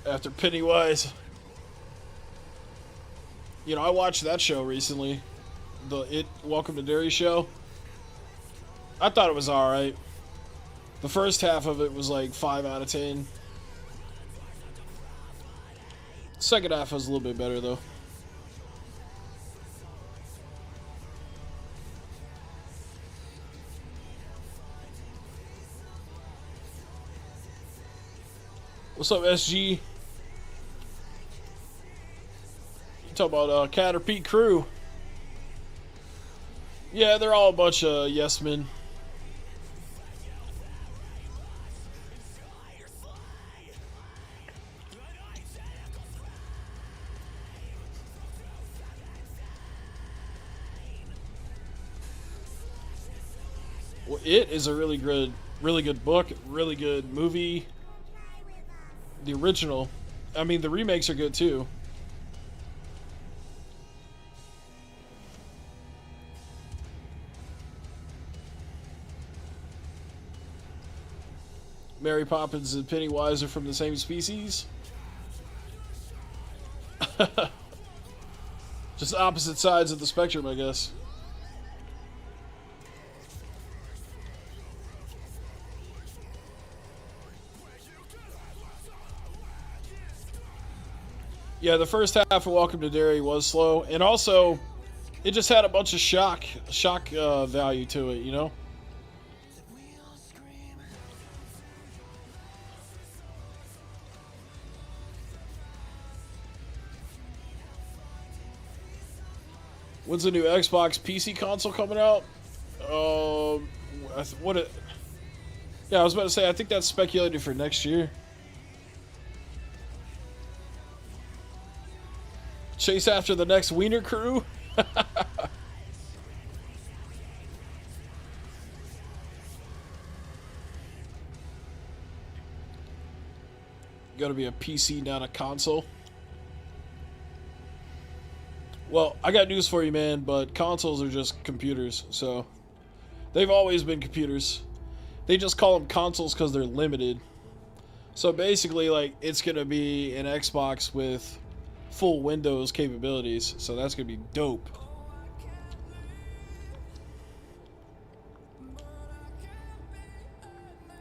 Speaker 1: After Pennywise. You know, I watched that show recently. The Welcome to Derry show. I thought it was alright. The first half of it was like 5 out of 10. Second half was a little bit better, though. What's up, SG? Talk about Caterpie crew. Yeah, they're all a bunch of yes men. Well, It is a really good book, really good movie. The original, I mean, the remakes are good too. Mary Poppins and Pennywise are from the same species. Just opposite sides of the spectrum, I guess. Yeah, the first half of Welcome to Derry was slow, and also it just had a bunch of shock value to it, you know. When's the new Xbox PC console coming out? Yeah, I was about to say, I think that's speculated for next year. Chase after the next Wiener crew? Gotta be a PC, not a console. Well, I got news for you, man, but consoles are just computers, so they've always been computers. They just call them consoles because they're limited. So basically, like, it's going to be an Xbox with full Windows capabilities, so that's going to be dope.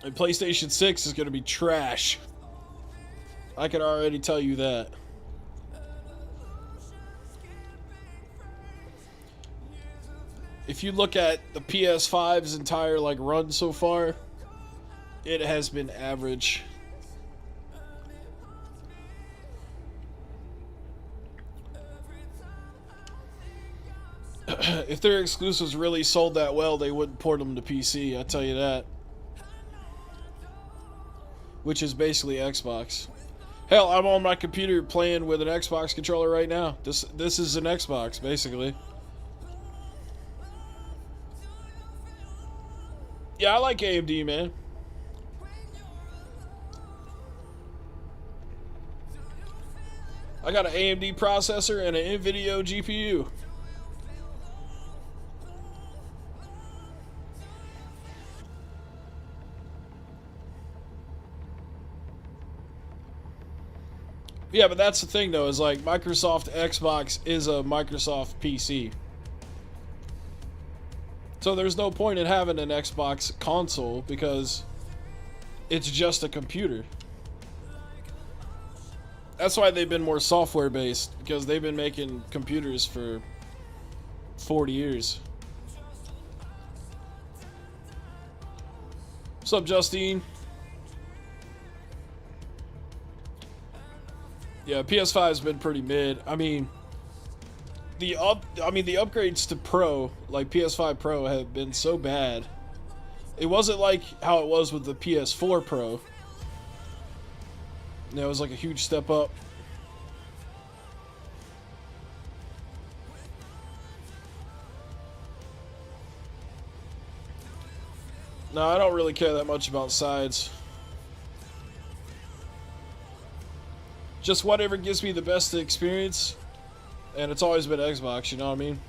Speaker 1: And PlayStation 6 is going to be trash. I can already tell you that. If you look at the PS5's entire like run so far, it has been average. If their exclusives really sold that well, they wouldn't port them to PC, I tell you that. Which is basically Xbox. Hell, I'm on my computer playing with an Xbox controller right now. This is an Xbox, basically. Yeah, I like AMD, man. I got an AMD processor and an NVIDIA GPU. Yeah, but that's the thing, though, is like Microsoft Xbox is a Microsoft PC. So there's no point in having an Xbox console because it's just a computer. That's why they've been more software based, because they've been making computers for 40 years. What's up, Justine? Yeah, PS5 has been pretty mid. I mean, the upgrades to Pro, like PS5 Pro, have been so bad. It wasn't like how it was with the PS4 Pro. You know, it was like a huge step up. No, I don't really care that much about sides. Just whatever gives me the best experience. And it's always been Xbox, you know what I mean?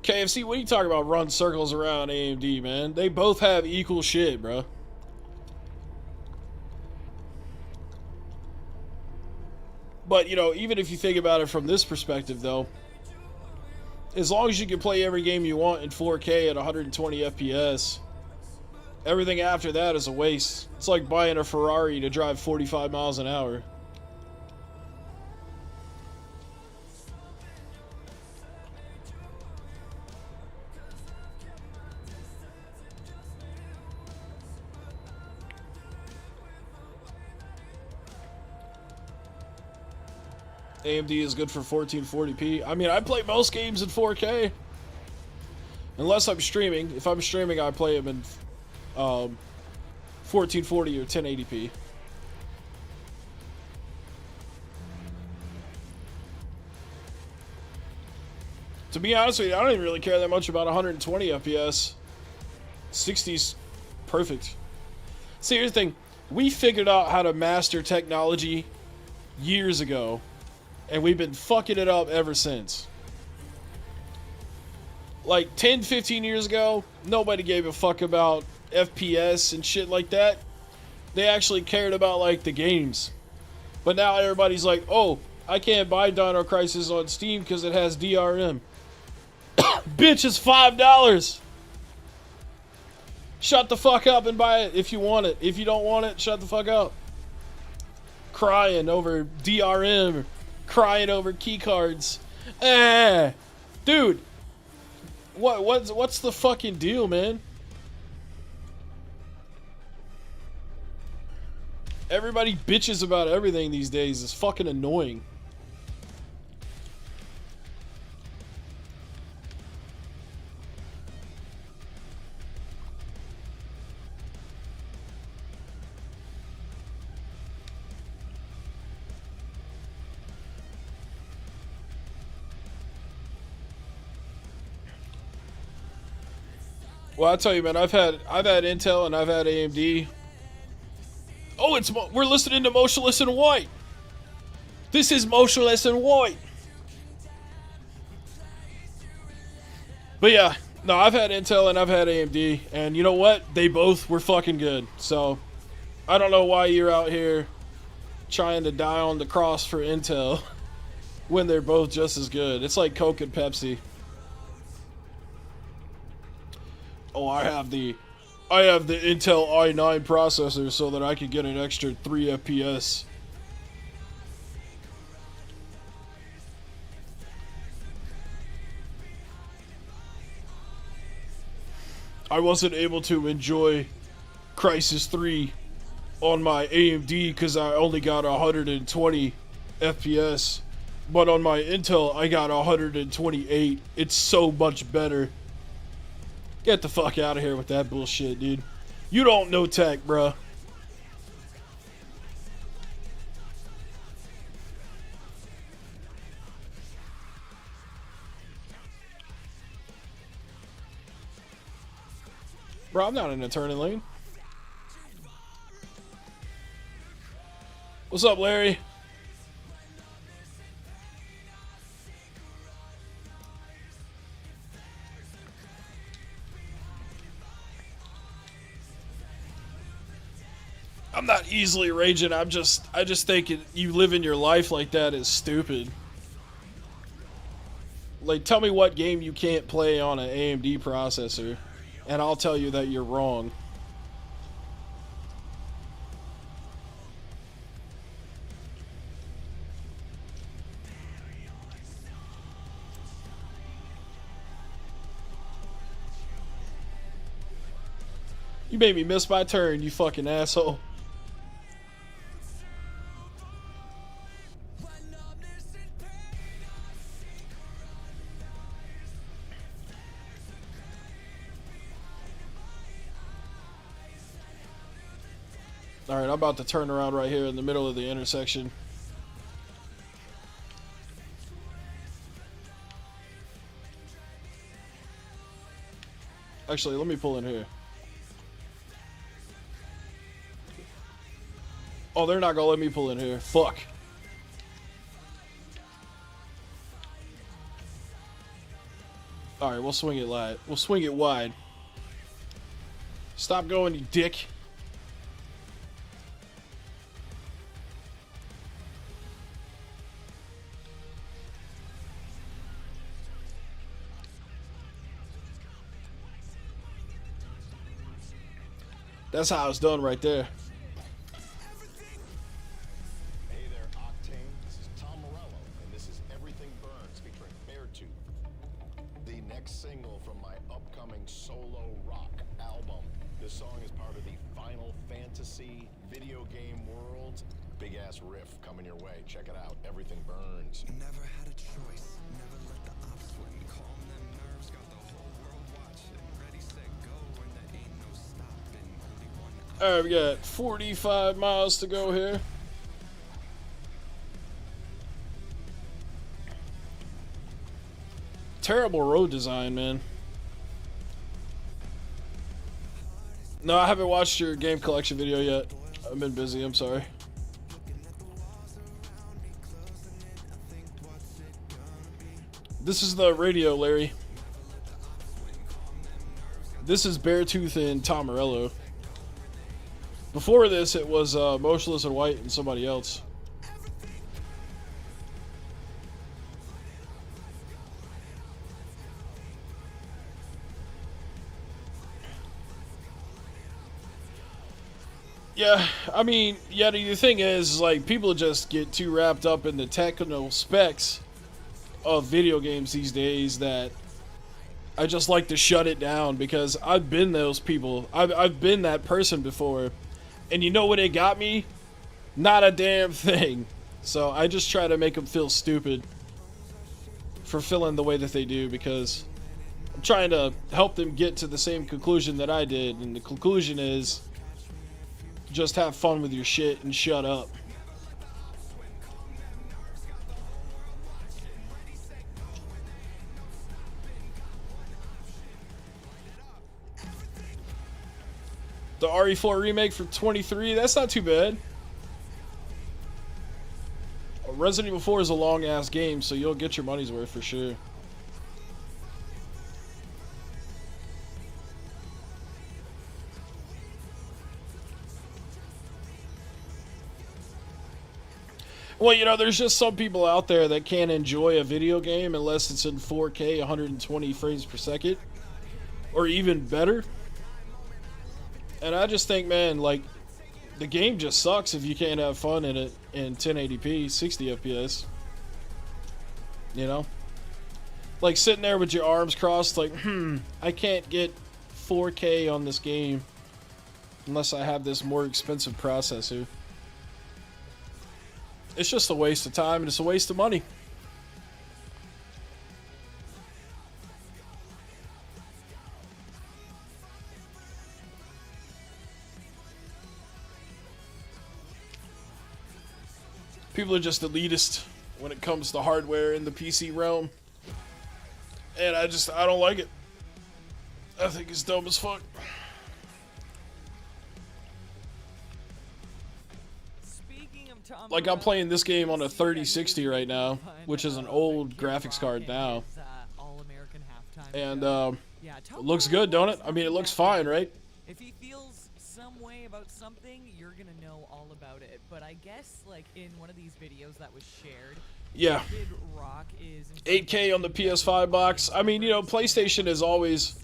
Speaker 1: KFC, what are you talking about? Run circles around AMD, man. They both have equal shit, bro. But, you know, even if you think about it from this perspective, though, as long as you can play every game you want in 4K at 120 FPS, everything after that is a waste. It's like buying a Ferrari to drive 45 miles an hour. AMD is good for 1440p. I mean, I play most games in 4K. Unless I'm streaming. If I'm streaming, I play them in 1440 or 1080p. To be honest with you, I don't even really care that much about 120 FPS. 60's perfect. See, here's the thing. We figured out how to master technology years ago. And we've been fucking it up ever since. Like 10, 15 years ago, nobody gave a fuck about FPS and shit like that. They actually cared about like the games. But now everybody's like, oh, I can't buy Dino Crisis on Steam because it has DRM. Bitch, it's $5. Shut the fuck up and buy it if you want it. If you don't want it, shut the fuck up. Crying over DRM. Crying over key cards. Dude. What's the fucking deal, man? Everybody bitches about everything these days. It's fucking annoying. Well, I tell you, man, I've had Intel and I've had AMD. Oh, we're listening to Motionless in White. This is Motionless in White. But yeah, no, I've had Intel and I've had AMD, and you know what? They both were fucking good. So I don't know why you're out here trying to die on the cross for Intel when they're both just as good. It's like Coke and Pepsi. Oh, I have the Intel i9 processor so that I could get an extra 3 FPS. I wasn't able to enjoy Crysis 3 on my AMD because I only got 120 FPS. But on my Intel, I got 128. It's so much better. Get the fuck out of here with that bullshit, dude. You don't know tech, bruh. Bro, I'm not in a turning lane. What's up, Larry? I'm not easily raging. I just think you living your life like that is stupid. Like, tell me what game you can't play on an AMD processor, and I'll tell you that you're wrong. You made me miss my turn, you fucking asshole. Alright, I'm about to turn around right here in the middle of the intersection. Actually, let me pull in here. Oh, they're not gonna let me pull in here. Fuck. Alright, we'll swing it wide. We'll swing it wide. Stop going, you dick. That's how it's done right there.
Speaker 3: Hey there, Octane. This is Tom Morello, and this is Everything Burns featuring Beartooth. The next single from my upcoming solo rock album. This song is part of the Final Fantasy video game world. Big ass riff coming your way. Check it out. Everything Burns.
Speaker 4: Never had a choice. Never let the ops win. Calm them nerves. Got the whole world watching. Ready, set, go. And there ain't no stopping. Only one.
Speaker 1: Alright, we got 45 miles to go here. Terrible road design, man. No, I haven't watched your game collection video yet. I've been busy, I'm sorry. This is the radio, Larry. This is Beartooth and Tom Morello. Before this, it was Motionless in White and somebody else. Yeah, I mean, yeah, the thing is, like, people just get too wrapped up in the technical specs of video games these days that I just like to shut it down because I've been those people. I've been that person before. And you know what it got me? Not a damn thing. So I just try to make them feel stupid for feeling the way that they do because I'm trying to help them get to the same conclusion that I did. And the conclusion is just have fun with your shit and shut up. RE4 remake for 23. That's not too bad. Resident Evil 4 is a long ass game, so you'll get your money's worth for sure. Well, you know, there's just some people out there that can't enjoy a video game unless it's in 4K, 120 frames per second, or even better. And I just think, man, like, the game just sucks if you can't have fun in it in 1080p, 60 FPS. You know? Like, sitting there with your arms crossed, like, I can't get 4K on this game unless I have this more expensive processor. It's just a waste of time and it's a waste of money. People are just elitist when it comes to hardware in the PC realm. And I don't like it. I think it's dumb as fuck. Like, I'm playing this game on a 3060 right now, which is an old graphics card now. And it looks good, don't it? I mean, it looks fine, right?
Speaker 2: If he feels some way about something, you're gonna know all about it. But I guess, like, in one of these videos that was shared,
Speaker 1: yeah,
Speaker 2: Kid Rock is
Speaker 1: 8K on the PS5 box. I mean, you know, PlayStation is always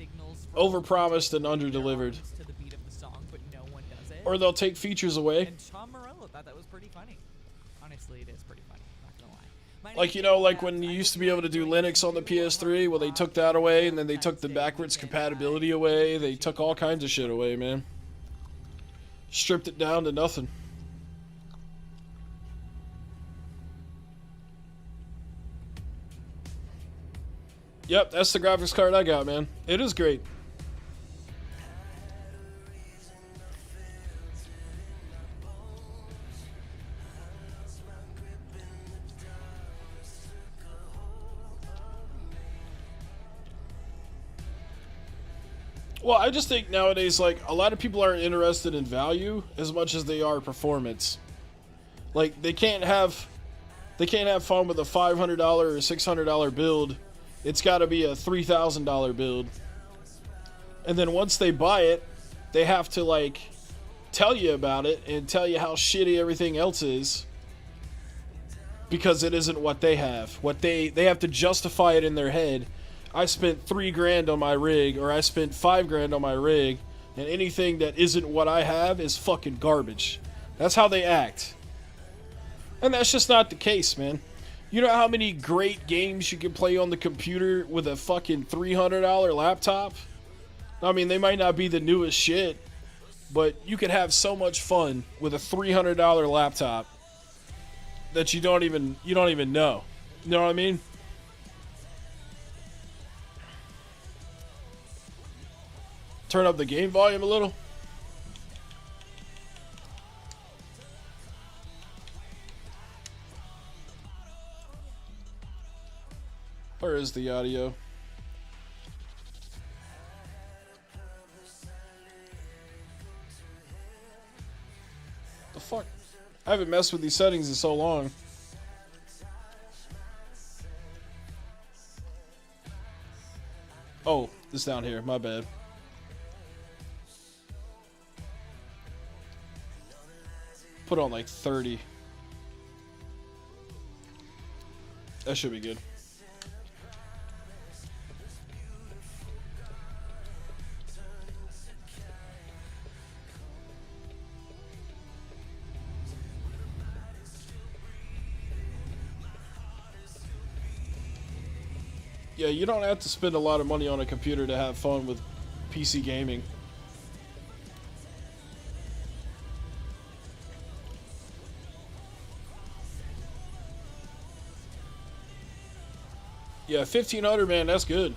Speaker 1: overpromised and underdelivered.
Speaker 2: to the beat of the song, but no one does it.
Speaker 1: Or they'll take features away.
Speaker 2: And Tom Morello thought that was pretty funny. Honestly, it is pretty funny. Not gonna lie.
Speaker 1: Like, you know, like when you used to be able to do Linux on the PS3, well, they took that away, and then they took the backwards compatibility away. They took all kinds of shit away, man. Stripped it down to nothing. Yep, that's the graphics card I got, man. It is great. Well, I just think nowadays, like, a lot of people aren't interested in value as much as they are performance. Like, they can't have fun with a $500 or $600 build. It's got to be a $3,000 build. And then once they buy it, they have to, like, tell you about it and tell you how shitty everything else is, because it isn't what they have. What they have to justify it in their head. I spent $3,000 on my rig, or I spent $5,000 on my rig, and anything that isn't what I have is fucking garbage. That's how they act. And that's just not the case, man. You know how many great games you can play on the computer with a fucking $300 laptop? I mean, they might not be the newest shit, but you could have so much fun with a $300 laptop that you don't even know. You know what I mean? Turn up the game volume a little. Where is the audio? The fuck? I haven't messed with these settings in so long. Oh, it's down here. My bad. Put on like 30. That should be good. Yeah, you don't have to spend a lot of money on a computer to have fun with PC gaming. Yeah, 1,500, man, that's good.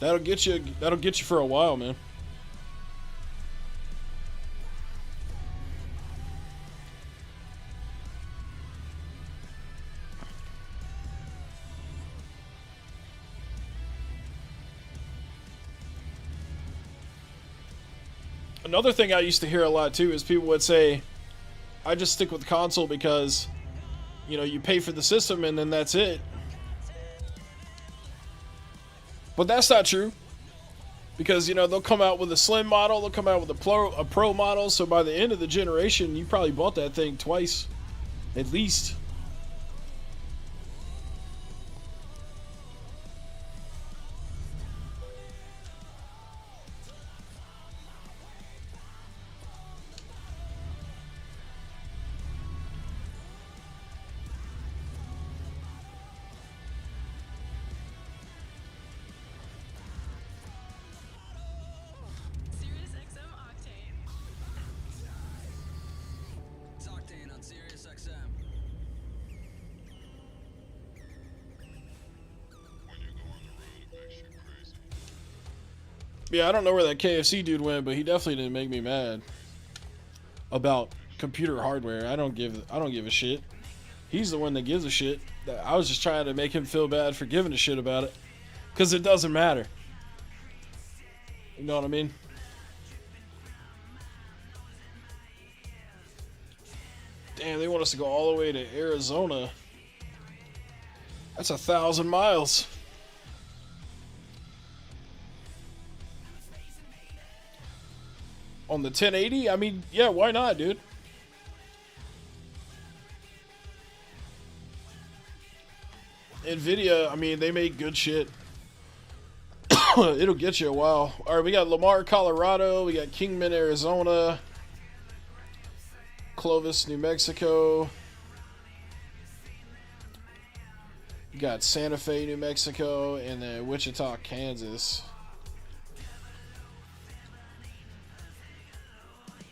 Speaker 1: That'll get you for a while, man. Another thing I used to hear a lot too is people would say, I just stick with the console because, you know, you pay for the system and then that's it. But that's not true. Because, you know, they'll come out with a slim model, they'll come out with a pro model, so by the end of the generation, you probably bought that thing twice, at least.
Speaker 4: Sirius XM Octane. It's Octane on Sirius XM.
Speaker 1: Yeah, I don't know where that KFC dude went, but he definitely didn't make me mad about computer hardware. I don't give a shit. He's the one that gives a shit. I was just trying to make him feel bad for giving a shit about it, because it doesn't matter. You know what I mean? Damn, they want us to go all the way to Arizona. That's 1,000 miles. On the 1080? I mean, yeah, why not, dude? Nvidia, I mean, they make good shit. It'll get you a while. Alright, we got Lamar, Colorado. We got Kingman, Arizona. Clovis, New Mexico. We got Santa Fe, New Mexico. And then Wichita, Kansas.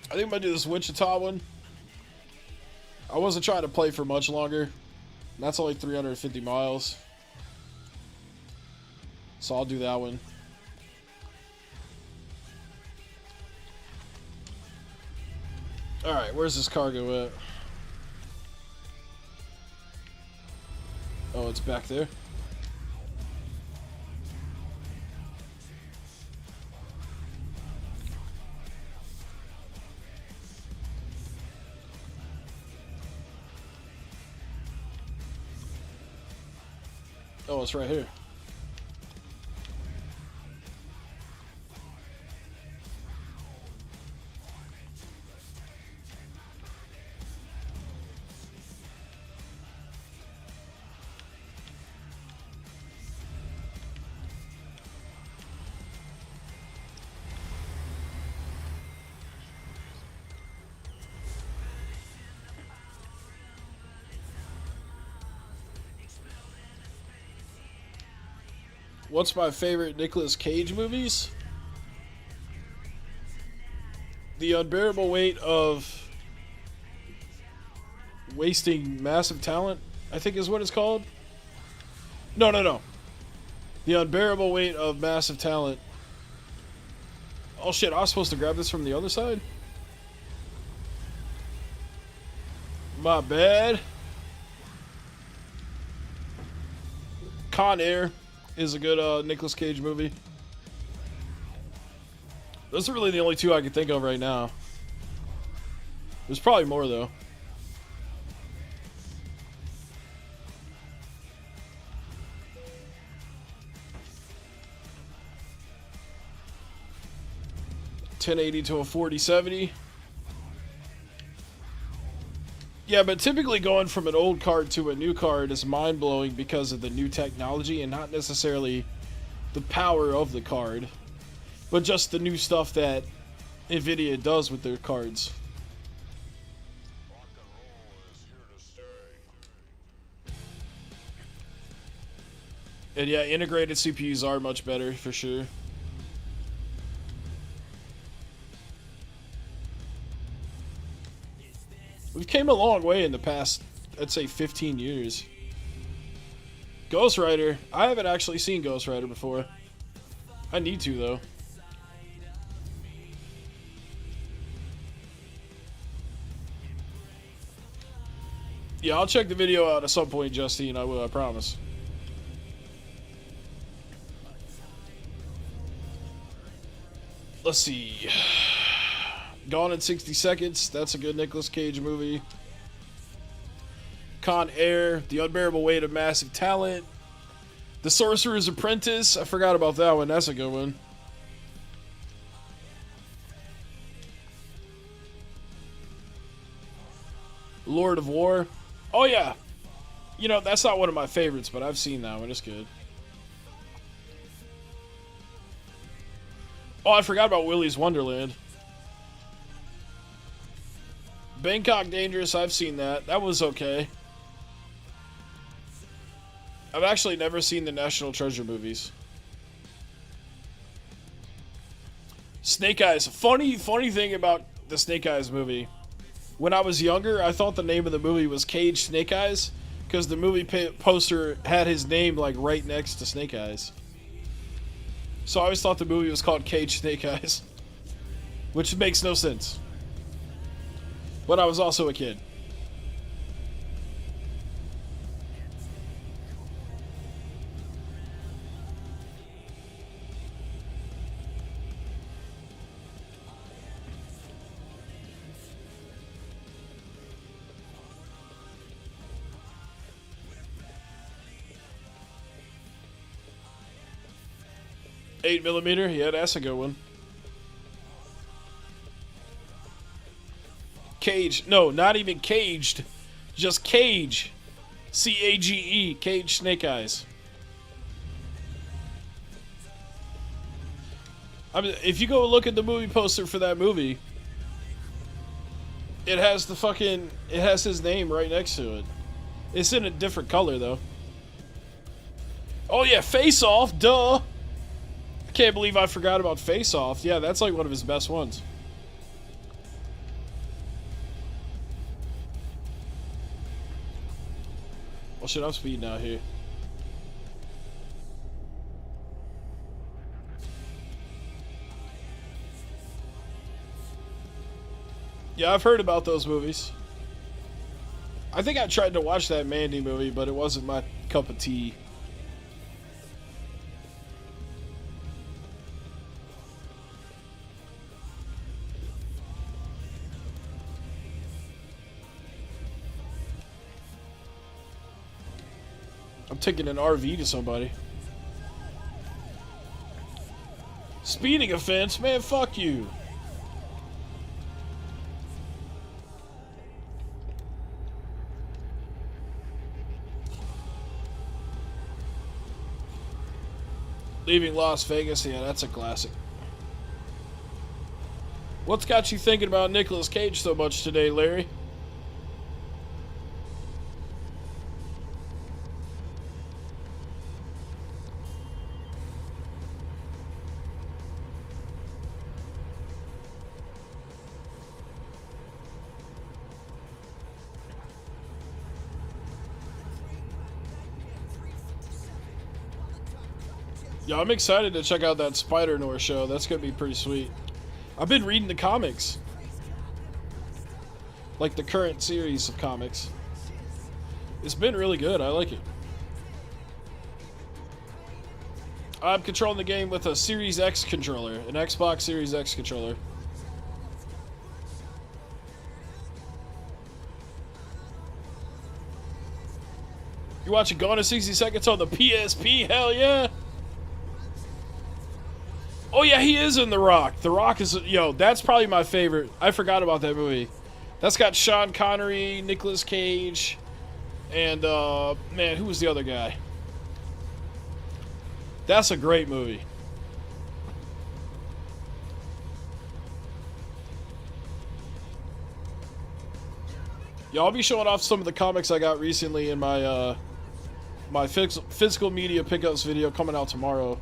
Speaker 1: I think I'm going to do this Wichita one. I wasn't trying to play for much longer. That's only 350 miles. So I'll do that one. Alright, where's this cargo at? Oh, it's back there. Oh, it's right here. What's my favorite Nicolas Cage movies? The Unbearable Weight of Wasting Massive Talent, I think is what it's called. No. The Unbearable Weight of Massive Talent. Oh shit, I was supposed to grab this from the other side? My bad. Con Air is a good Nicolas Cage movie. Those are really the only two I can think of right now. There's probably more though. $1080 to a 4070. Yeah, but typically going from an old card to a new card is mind-blowing because of the new technology and not necessarily the power of the card, but just the new stuff that Nvidia does with their cards.
Speaker 3: Rock and roll is here to stay.
Speaker 1: And yeah, integrated CPUs are much better for sure. We've came a long way in the past, I'd say 15 years. Ghost Rider. I haven't actually seen Ghost Rider before. I need to, though. Yeah, I'll check the video out at some point, Justine. I will, I promise. Let's see. Gone in 60 Seconds. That's a good Nicolas Cage movie. Con Air. The Unbearable Weight of Massive Talent. The Sorcerer's Apprentice. I forgot about that one. That's a good one. Lord of War. Oh, yeah. You know, that's not one of my favorites, but I've seen that one. It's good. Oh, I forgot about Willy's Wonderland. Bangkok Dangerous. I've seen that. That was okay. I've actually never seen the National Treasure movies. Snake Eyes. Funny thing about the Snake Eyes movie. When I was younger, I thought the name of the movie was Cage Snake Eyes because the movie poster had his name like right next to Snake Eyes. So I always thought the movie was called Cage Snake Eyes, which makes no sense. But I was also a kid. $8mm, yeah, that's a good one. Cage, no, not even caged, just Cage, C-A-G-E, Cage Snake Eyes. I mean, if you go look at the movie poster for that movie, it has it has his name right next to it. It's in a different color though. Oh yeah, Face Off, duh. Can't believe I forgot about Face Off. Yeah, that's like one of his best ones. Well, shit, I'm speeding out here. Yeah, I've heard about those movies. I think I tried to watch that Mandy movie, but it wasn't my cup of tea. I'm taking an RV to somebody. Speeding offense? Man, fuck you. Leaving Las Vegas? Yeah, that's a classic. What's got you thinking about Nicolas Cage so much today, Larry? Yeah, I'm excited to check out that Spider-Noir show. That's going to be pretty sweet. I've been reading the comics. Like the current series of comics. It's been really good. I like it. I'm controlling the game with a Series X controller. An Xbox Series X controller. You're watching Gone in 60 Seconds on the PSP? Hell yeah! Oh yeah, he is in The Rock. The Rock is, yo, that's probably my favorite. I forgot about that movie. That's got Sean Connery, Nicolas Cage, and man, who was the other guy? That's a great movie. Yeah, I'll be showing off some of the comics I got recently in my my physical media pickups video coming out tomorrow.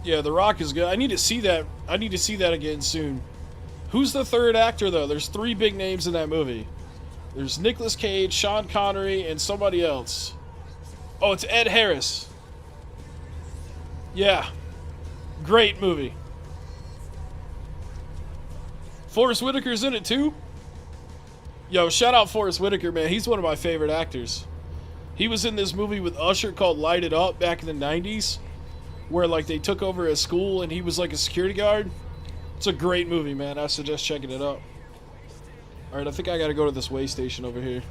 Speaker 1: Yeah, The Rock is good. I need to see that. I need to see that again soon. Who's the third actor, though? There's three big names in that movie. There's Nicolas Cage, Sean Connery, and somebody else. Oh, it's Ed Harris. Yeah. Great movie. Forrest Whitaker's in it, too? Yo, shout out Forrest Whitaker, man. He's one of my favorite actors. He was in this movie with Usher called Light It Up back in the 90s, where like they took over a school and he was like a security guard. It's a great movie, man. I suggest checking it out. All right, I think I got to go to this way station over here.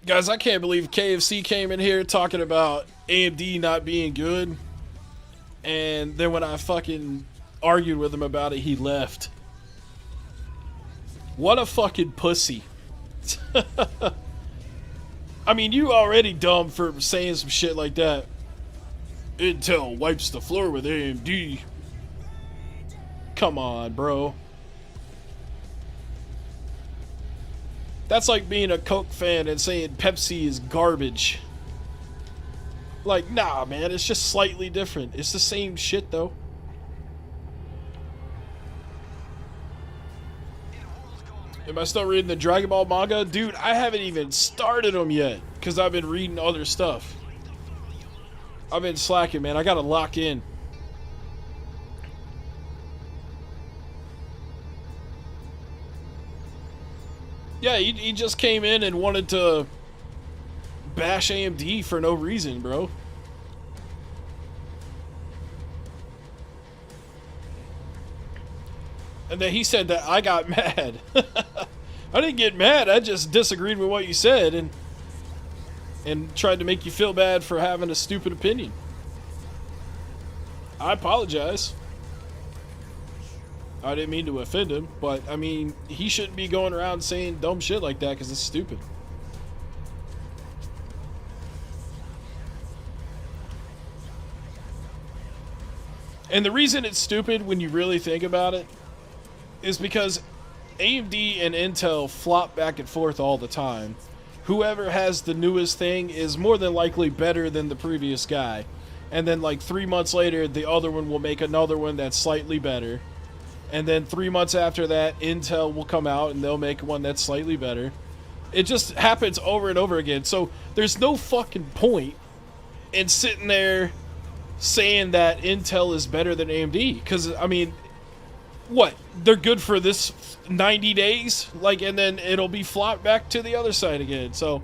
Speaker 1: Guys, I can't believe KFC came in here talking about AMD not being good. And then when I fucking argued with him about it, he left. What a fucking pussy. I mean, you already dumb for saying some shit like that. Intel wipes the floor with AMD. Come on, bro. That's like being a Coke fan and saying Pepsi is garbage. Like, nah, man, it's just slightly different. It's the same shit, though. Am I still reading the Dragon Ball manga? Dude, I haven't even started them yet, because I've been reading other stuff. I've been slacking, man. I gotta lock in. Yeah, he just came in and wanted to bash AMD for no reason, bro. And then he said that I got mad. I didn't get mad. I just disagreed with what you said and tried to make you feel bad for having a stupid opinion. I apologize. I didn't mean to offend him, but I mean, he shouldn't be going around saying dumb shit like that because it's stupid. And the reason it's stupid when you really think about it is because AMD and Intel flop back and forth all the time. Whoever has the newest thing is more than likely better than the previous guy. And then like 3 months later, the other one will make another one that's slightly better. And then 3 months after that, Intel will come out and they'll make one that's slightly better. It just happens over and over again. So there's no fucking point in sitting there saying that Intel is better than AMD. Because, I mean, what? They're good for this 90 days? Like, and then it'll be flopped back to the other side again. So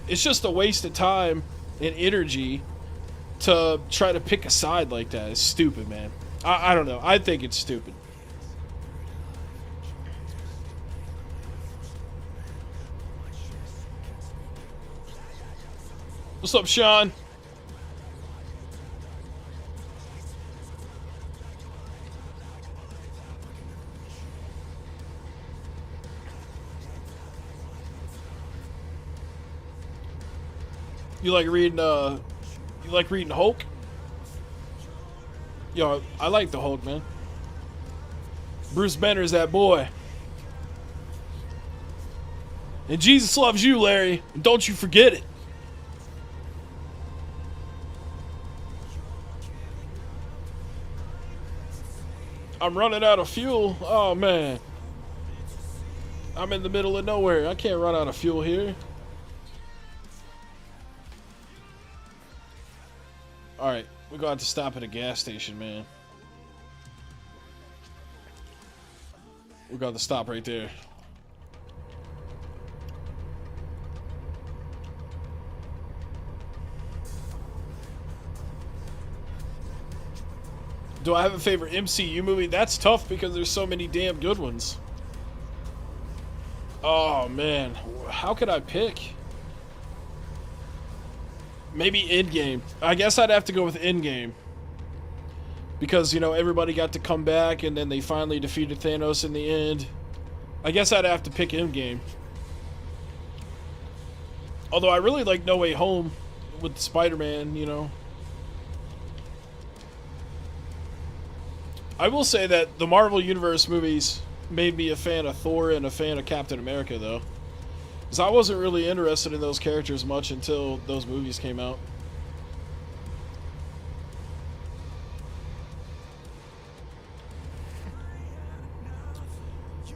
Speaker 1: it's just a waste of time and energy to try to pick a side like that. It's stupid, man. I don't know. I think it's stupid. What's up, Sean? You like reading Hulk? Yo, I like the Hulk, man. Bruce Banner's that boy. And Jesus loves you, Larry. And don't you forget it. I'm running out of fuel. Oh, man. I'm in the middle of nowhere. I can't run out of fuel here. Alright, we're going to have to stop at a gas station, man. We're going to stop right there. Do I have a favorite MCU movie? That's tough because there's so many damn good ones. Oh, man. How could I pick? Maybe Endgame. I guess I'd have to go with Endgame. Because, you know, everybody got to come back and then they finally defeated Thanos in the end. I guess I'd have to pick Endgame. Although I really like No Way Home with Spider-Man, you know. I will say that the Marvel Universe movies made me a fan of Thor and a fan of Captain America, though. Because I wasn't really interested in those characters much until those movies came out.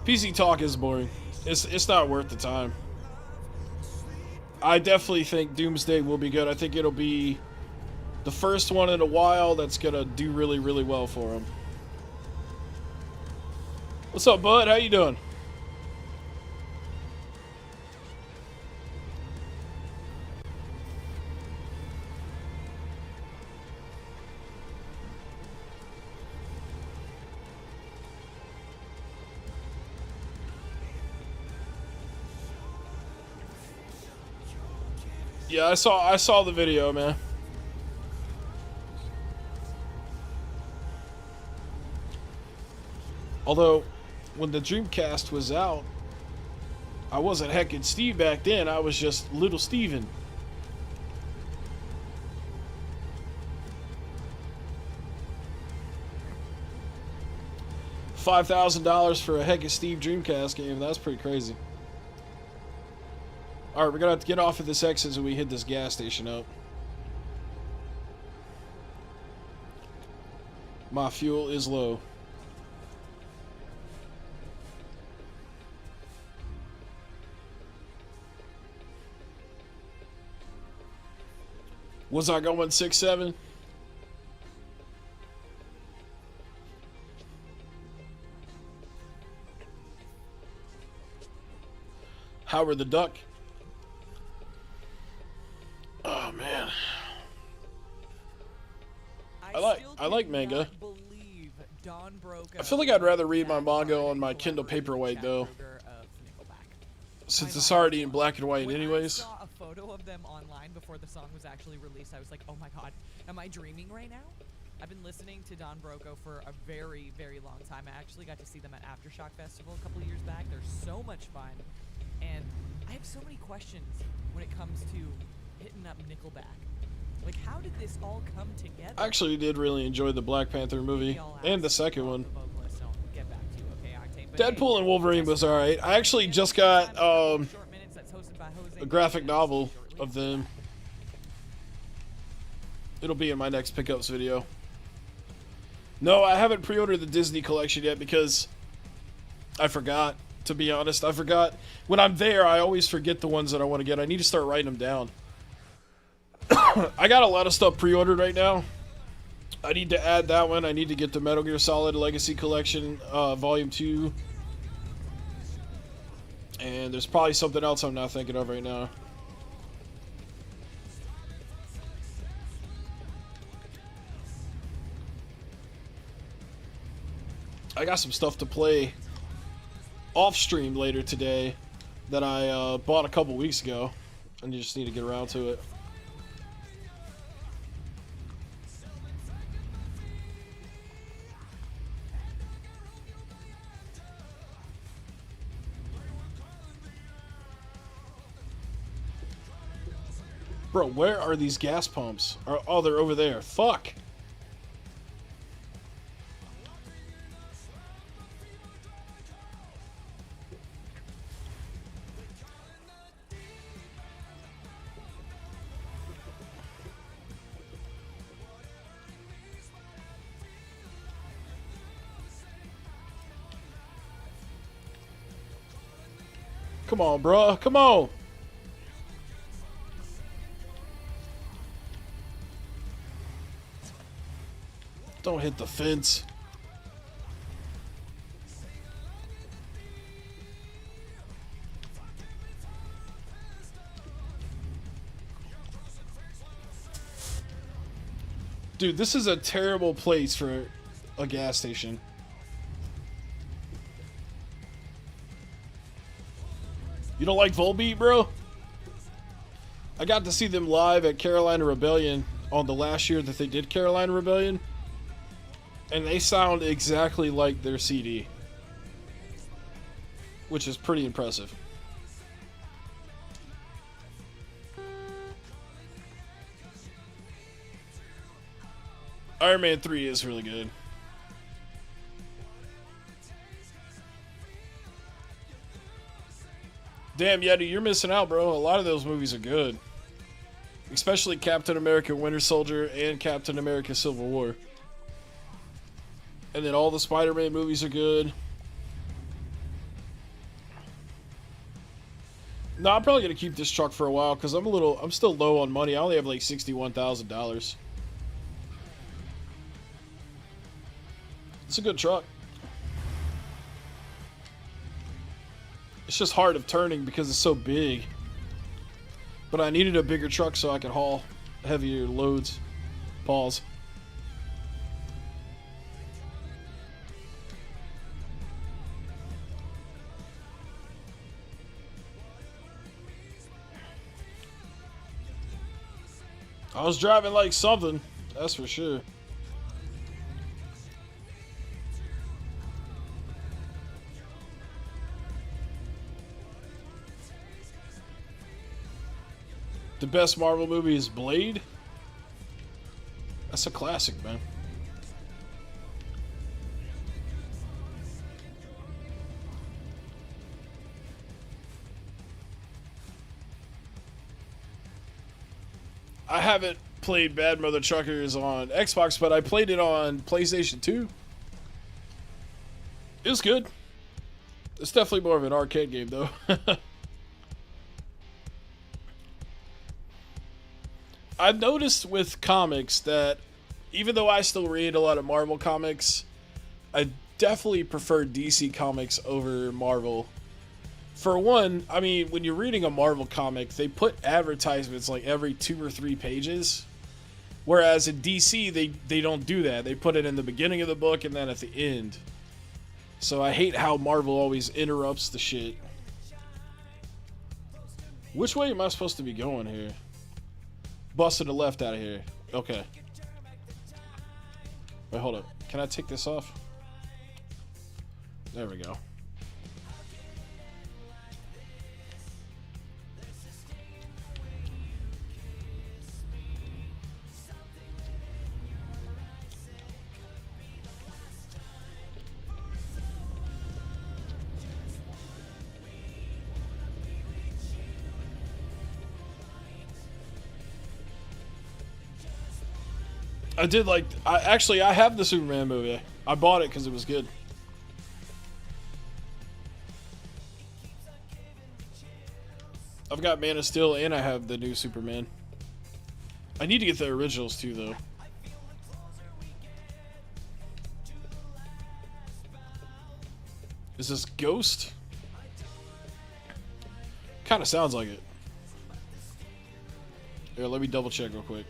Speaker 1: PC talk is boring. It's not worth the time. I definitely think Doomsday will be good. I think it'll be the first one in a while that's gonna do really, really well for him. What's up, bud? How you doing? Yeah, I saw the video, man. Although, when the Dreamcast was out, I wasn't Heckin Steve back then. I was just Little Steven. $5,000 for a Heckin Steve Dreamcast game. That's pretty crazy. Alright, we're gonna have to get off of this exit so we hit this gas station up. My fuel is low. Was I going 6-7? Howard the Duck. Oh man. I like manga. I feel like I'd rather read my manga on my Kindle Paperwhite though, since it's already in black and white anyways.
Speaker 2: I saw a photo of them online before the song was actually released. I was like, oh my god, am I dreaming right now? I've been listening to Don Broco for a very, very long time. I actually got to see them at Aftershock Festival a couple of years back. They're so much fun. And I have so many questions when it comes to hitting up Nickelback. Like, how did this all come together?
Speaker 1: I actually did really enjoy the Black Panther movie and the second one. Deadpool and Wolverine was alright. I actually just got a graphic novel of them. It'll be in my next pickups video. No, I haven't pre-ordered the Disney collection yet because I forgot, to be honest. I forgot. When I'm there, I always forget the ones that I want to get. I need to start writing them down. I got a lot of stuff pre-ordered right now. I need to add that one. I need to get the Metal Gear Solid Legacy Collection, Volume 2. And there's probably something else I'm not thinking of right now. I got some stuff to play off-stream later today that I bought a couple weeks ago. And you just need to get around to it. Bro, where are these gas pumps? Oh, they're over there. Fuck! Come on, bruh. Come on! Don't hit the fence. Dude, this is a terrible place for a gas station. You don't like Volbeat, bro? I got to see them live at Carolina Rebellion on the last year that they did Carolina Rebellion. And they sound exactly like their CD. Which is pretty impressive. Iron Man 3 is really good. Damn, Yeti, you're missing out, bro. A lot of those movies are good. Especially Captain America Winter Soldier and Captain America Civil War. And then all the Spider-Man movies are good. No, I'm probably gonna keep this truck for a while because I'm still low on money. I only have like $61,000. It's a good truck. It's just hard of turning because it's so big. But I needed a bigger truck so I could haul heavier loads. Pause. I was driving like something, that's for sure. The best Marvel movie is Blade. That's a classic, man. I haven't played Bad Mother Truckers on Xbox, but I played it on PlayStation 2. It was good. It's definitely more of an arcade game, though. I've noticed with comics that even though I still read a lot of Marvel comics, I definitely prefer DC comics over Marvel. For one, I mean, when you're reading a Marvel comic, they put advertisements like every 2 or 3 pages. Whereas in DC, they don't do that. They put it in the beginning of the book and then at the end. So I hate how Marvel always interrupts the shit. Which way am I supposed to be going here? Bust to the left out of here. Okay. Wait, hold up. Can I take this off? There we go. I did like. I have the Superman movie. I bought it because it was good. I've got Man of Steel and I have the new Superman. I need to get the originals too, though. Is this Ghost? Kind of sounds like it. Here, let me double check real quick.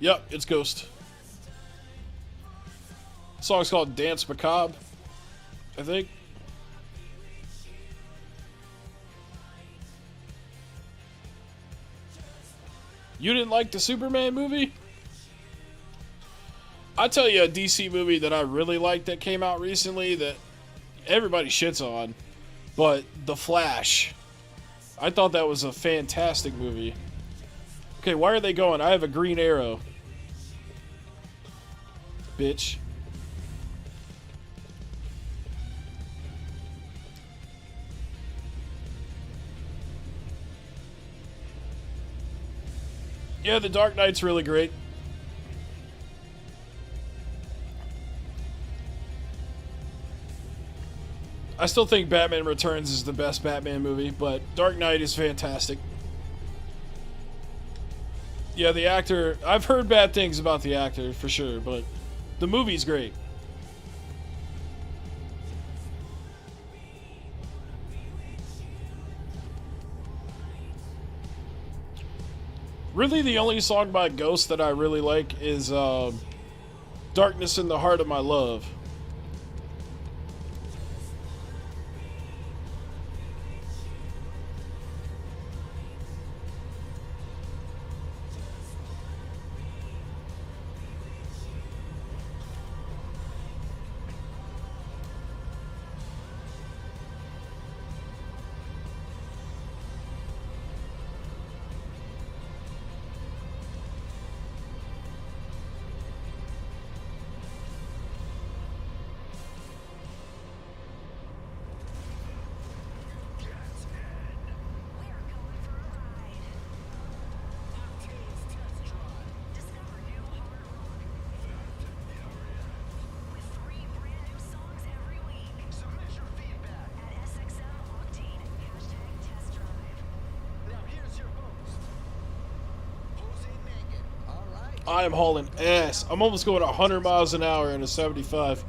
Speaker 1: Yep, it's Ghost. The song's called Dance Macabre, I think. You didn't like the Superman movie? I'll tell you a DC movie that I really liked that came out recently that everybody shits on, but The Flash. I thought that was a fantastic movie. Okay, why are they going? I have a green arrow. Bitch. Yeah, The Dark Knight's really great. I still think Batman Returns is the best Batman movie, but Dark Knight is fantastic. Yeah, the actor, I've heard bad things about the actor, for sure, but the movie's great. Really, the only song by Ghost that I really like is Darkness in the Heart of My Love. I am hauling ass. I'm almost going 100 miles an hour in a 75.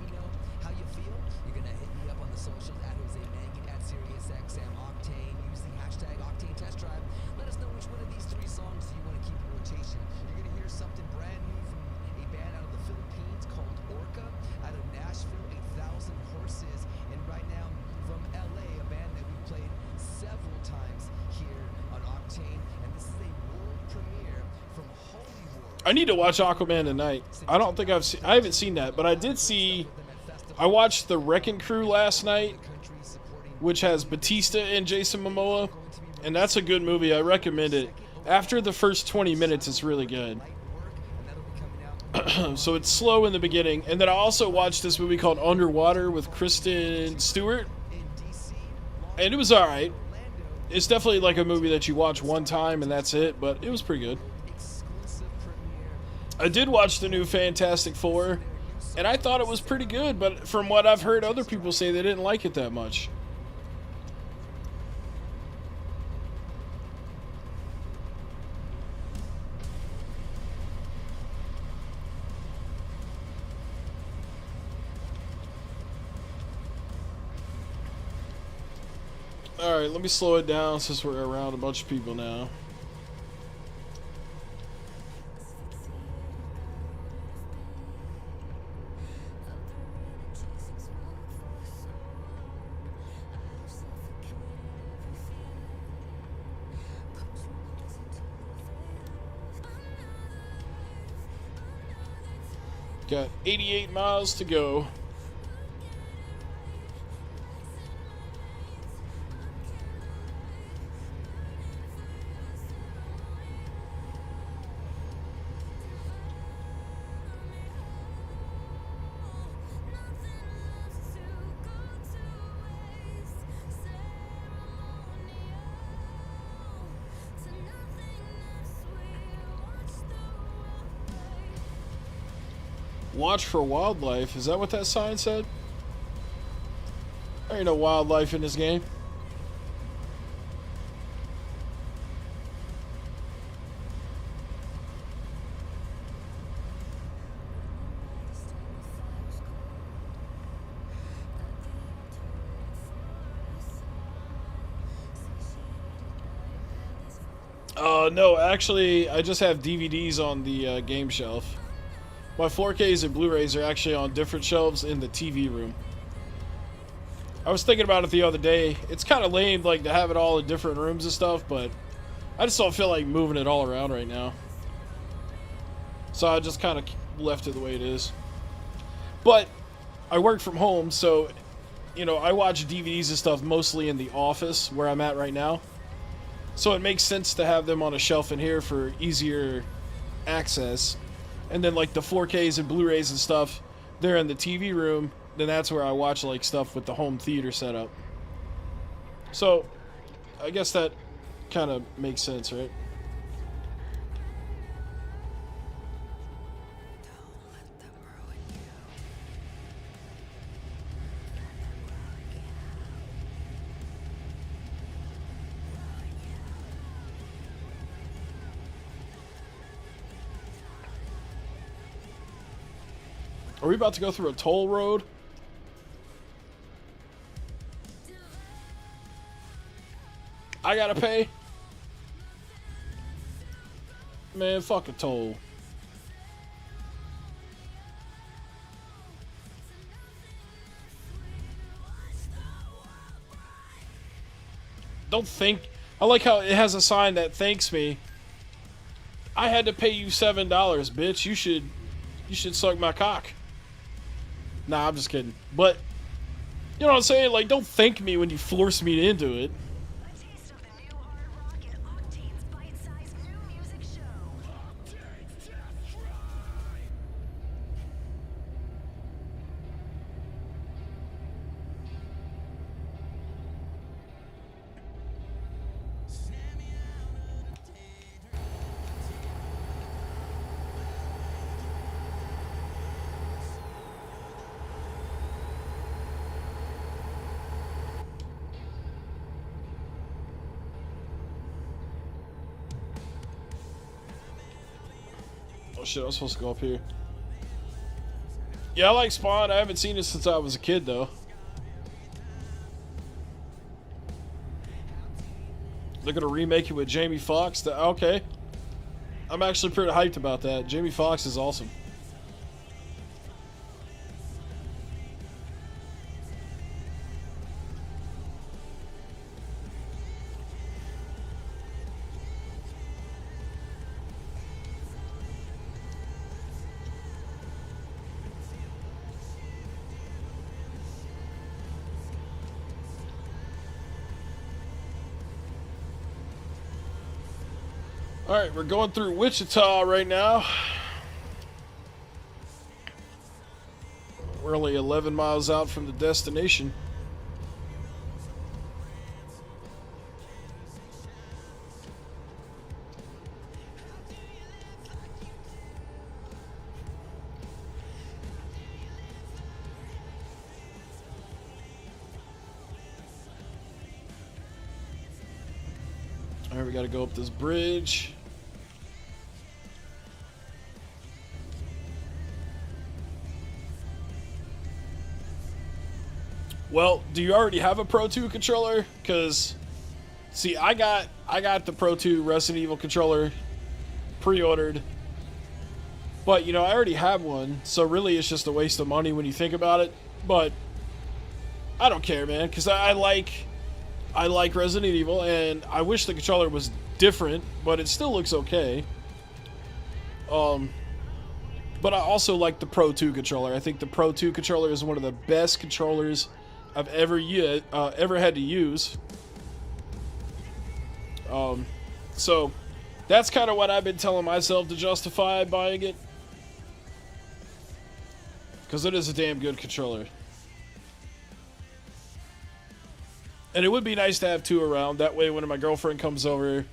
Speaker 5: How you feel? You're gonna hit me up on the socials at Jose Mangan at SiriusXM Octane. Use the hashtag Octane Test Drive. Let us know which one of these three songs you want to keep in rotation. You're gonna hear something brand new from a band out of the Philippines called Orca, out of Nashville, 8,000 Horses, and right now from LA, a band that we've played several times here on Octane, and this is a world premiere from Holy War.
Speaker 1: I need to watch Aquaman tonight. I don't think I haven't seen that, but I did see. I watched the Wrecking Crew last night, which has Batista and Jason Momoa, and that's a good movie. I recommend it. After the first 20 minutes, it's really good. So it's slow in the beginning, and then I also watched this movie called Underwater with Kristen Stewart, and it was all right. It's definitely like a movie that you watch one time and that's it, but it was pretty good. I did watch the new Fantastic Four, and I thought it was pretty good, but from what I've heard other people say, they didn't like it that much. Alright, let me slow it down since we're around a bunch of people now. Got 88 miles to go. Watch for wildlife. Is that what that sign said? There ain't no wildlife in this game. No, actually, I just have DVDs on the game shelf. My 4Ks and Blu-rays are actually on different shelves in the TV room. I was thinking about it the other day. It's kind of lame, like, to have it all in different rooms and stuff, but I just don't feel like moving it all around right now. So I just kind of left it the way it is. But I work from home, so, you know, I watch DVDs and stuff mostly in the office where I'm at right now. So it makes sense to have them on a shelf in here for easier access. And then, like, the 4Ks and Blu-rays and stuff, they're in the TV room. Then that's where I watch, like, stuff with the home theater setup. So, I guess that kind of makes sense, right? Are we about to go through a toll road? I gotta pay? Man, fuck a toll. Don't think. I like how it has a sign that thanks me. I had to pay you $7, bitch. You should suck my cock. Nah, I'm just kidding. But, you know what I'm saying? Like, don't thank me when you force me into it.
Speaker 6: A taste of the new hard rock and Octane's bite-sized new music show. Octane's Death Drive.
Speaker 1: Oh shit, I was supposed to go up here. Yeah, I like Spawn. I haven't seen it since I was a kid, though. They're gonna remake it with Jamie Foxx. Okay. I'm actually pretty hyped about that. Jamie Foxx is awesome. Alright, we're going through Wichita right now. We're only 11 miles out from the destination. Alright, we gotta go up this bridge. Well, do you already have a Pro 2 controller? Because, see, I got the Pro 2 Resident Evil controller pre-ordered. But, you know, I already have one, so really it's just a waste of money when you think about it. But I don't care, man, because I like Resident Evil, and I wish the controller was different, but it still looks okay. But I also like the Pro 2 controller. I think the Pro 2 controller is one of the best controllers I've ever had to use. So that's kind of what I've been telling myself to justify buying it, because it is a damn good controller. And it would be nice to have two around. That way, when my girlfriend comes over,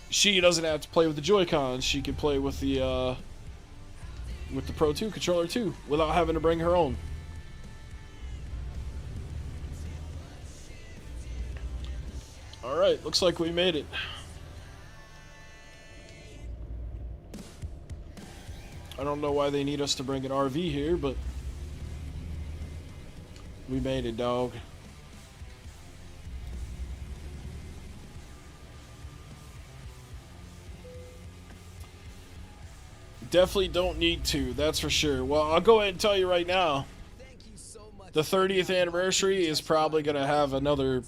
Speaker 1: she doesn't have to play with the Joy-Cons. She can play with the Pro 2 controller too, without having to bring her own. Alright, looks like we made it. I don't know why they need us to bring an RV here, but we made it, dog. Definitely don't need to, that's for sure. Well, I'll go ahead and tell you right now, the 30th anniversary is probably going to have another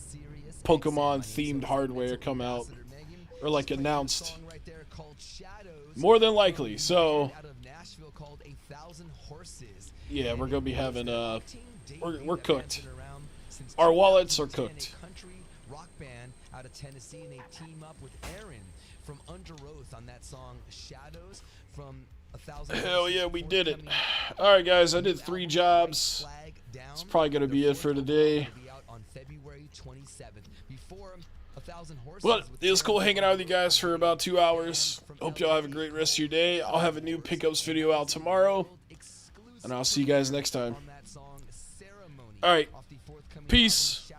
Speaker 1: Pokemon-themed hardware come out, or like announced. More than likely, so yeah, we're going to be having, we're cooked. Our wallets are cooked.
Speaker 5: Rock band out of Tennessee, and they team up with Aaron from Under Oath on that song Shadows from 1,000.
Speaker 1: Hell yeah, we did it. Alright guys, I did 3 jobs. It's probably going to be it for today. Well, it was cool hanging out with you guys for about 2 hours. Hope y'all have a great rest of your day. I'll have a new pickups video out tomorrow, and I'll see you guys next time. Alright, peace.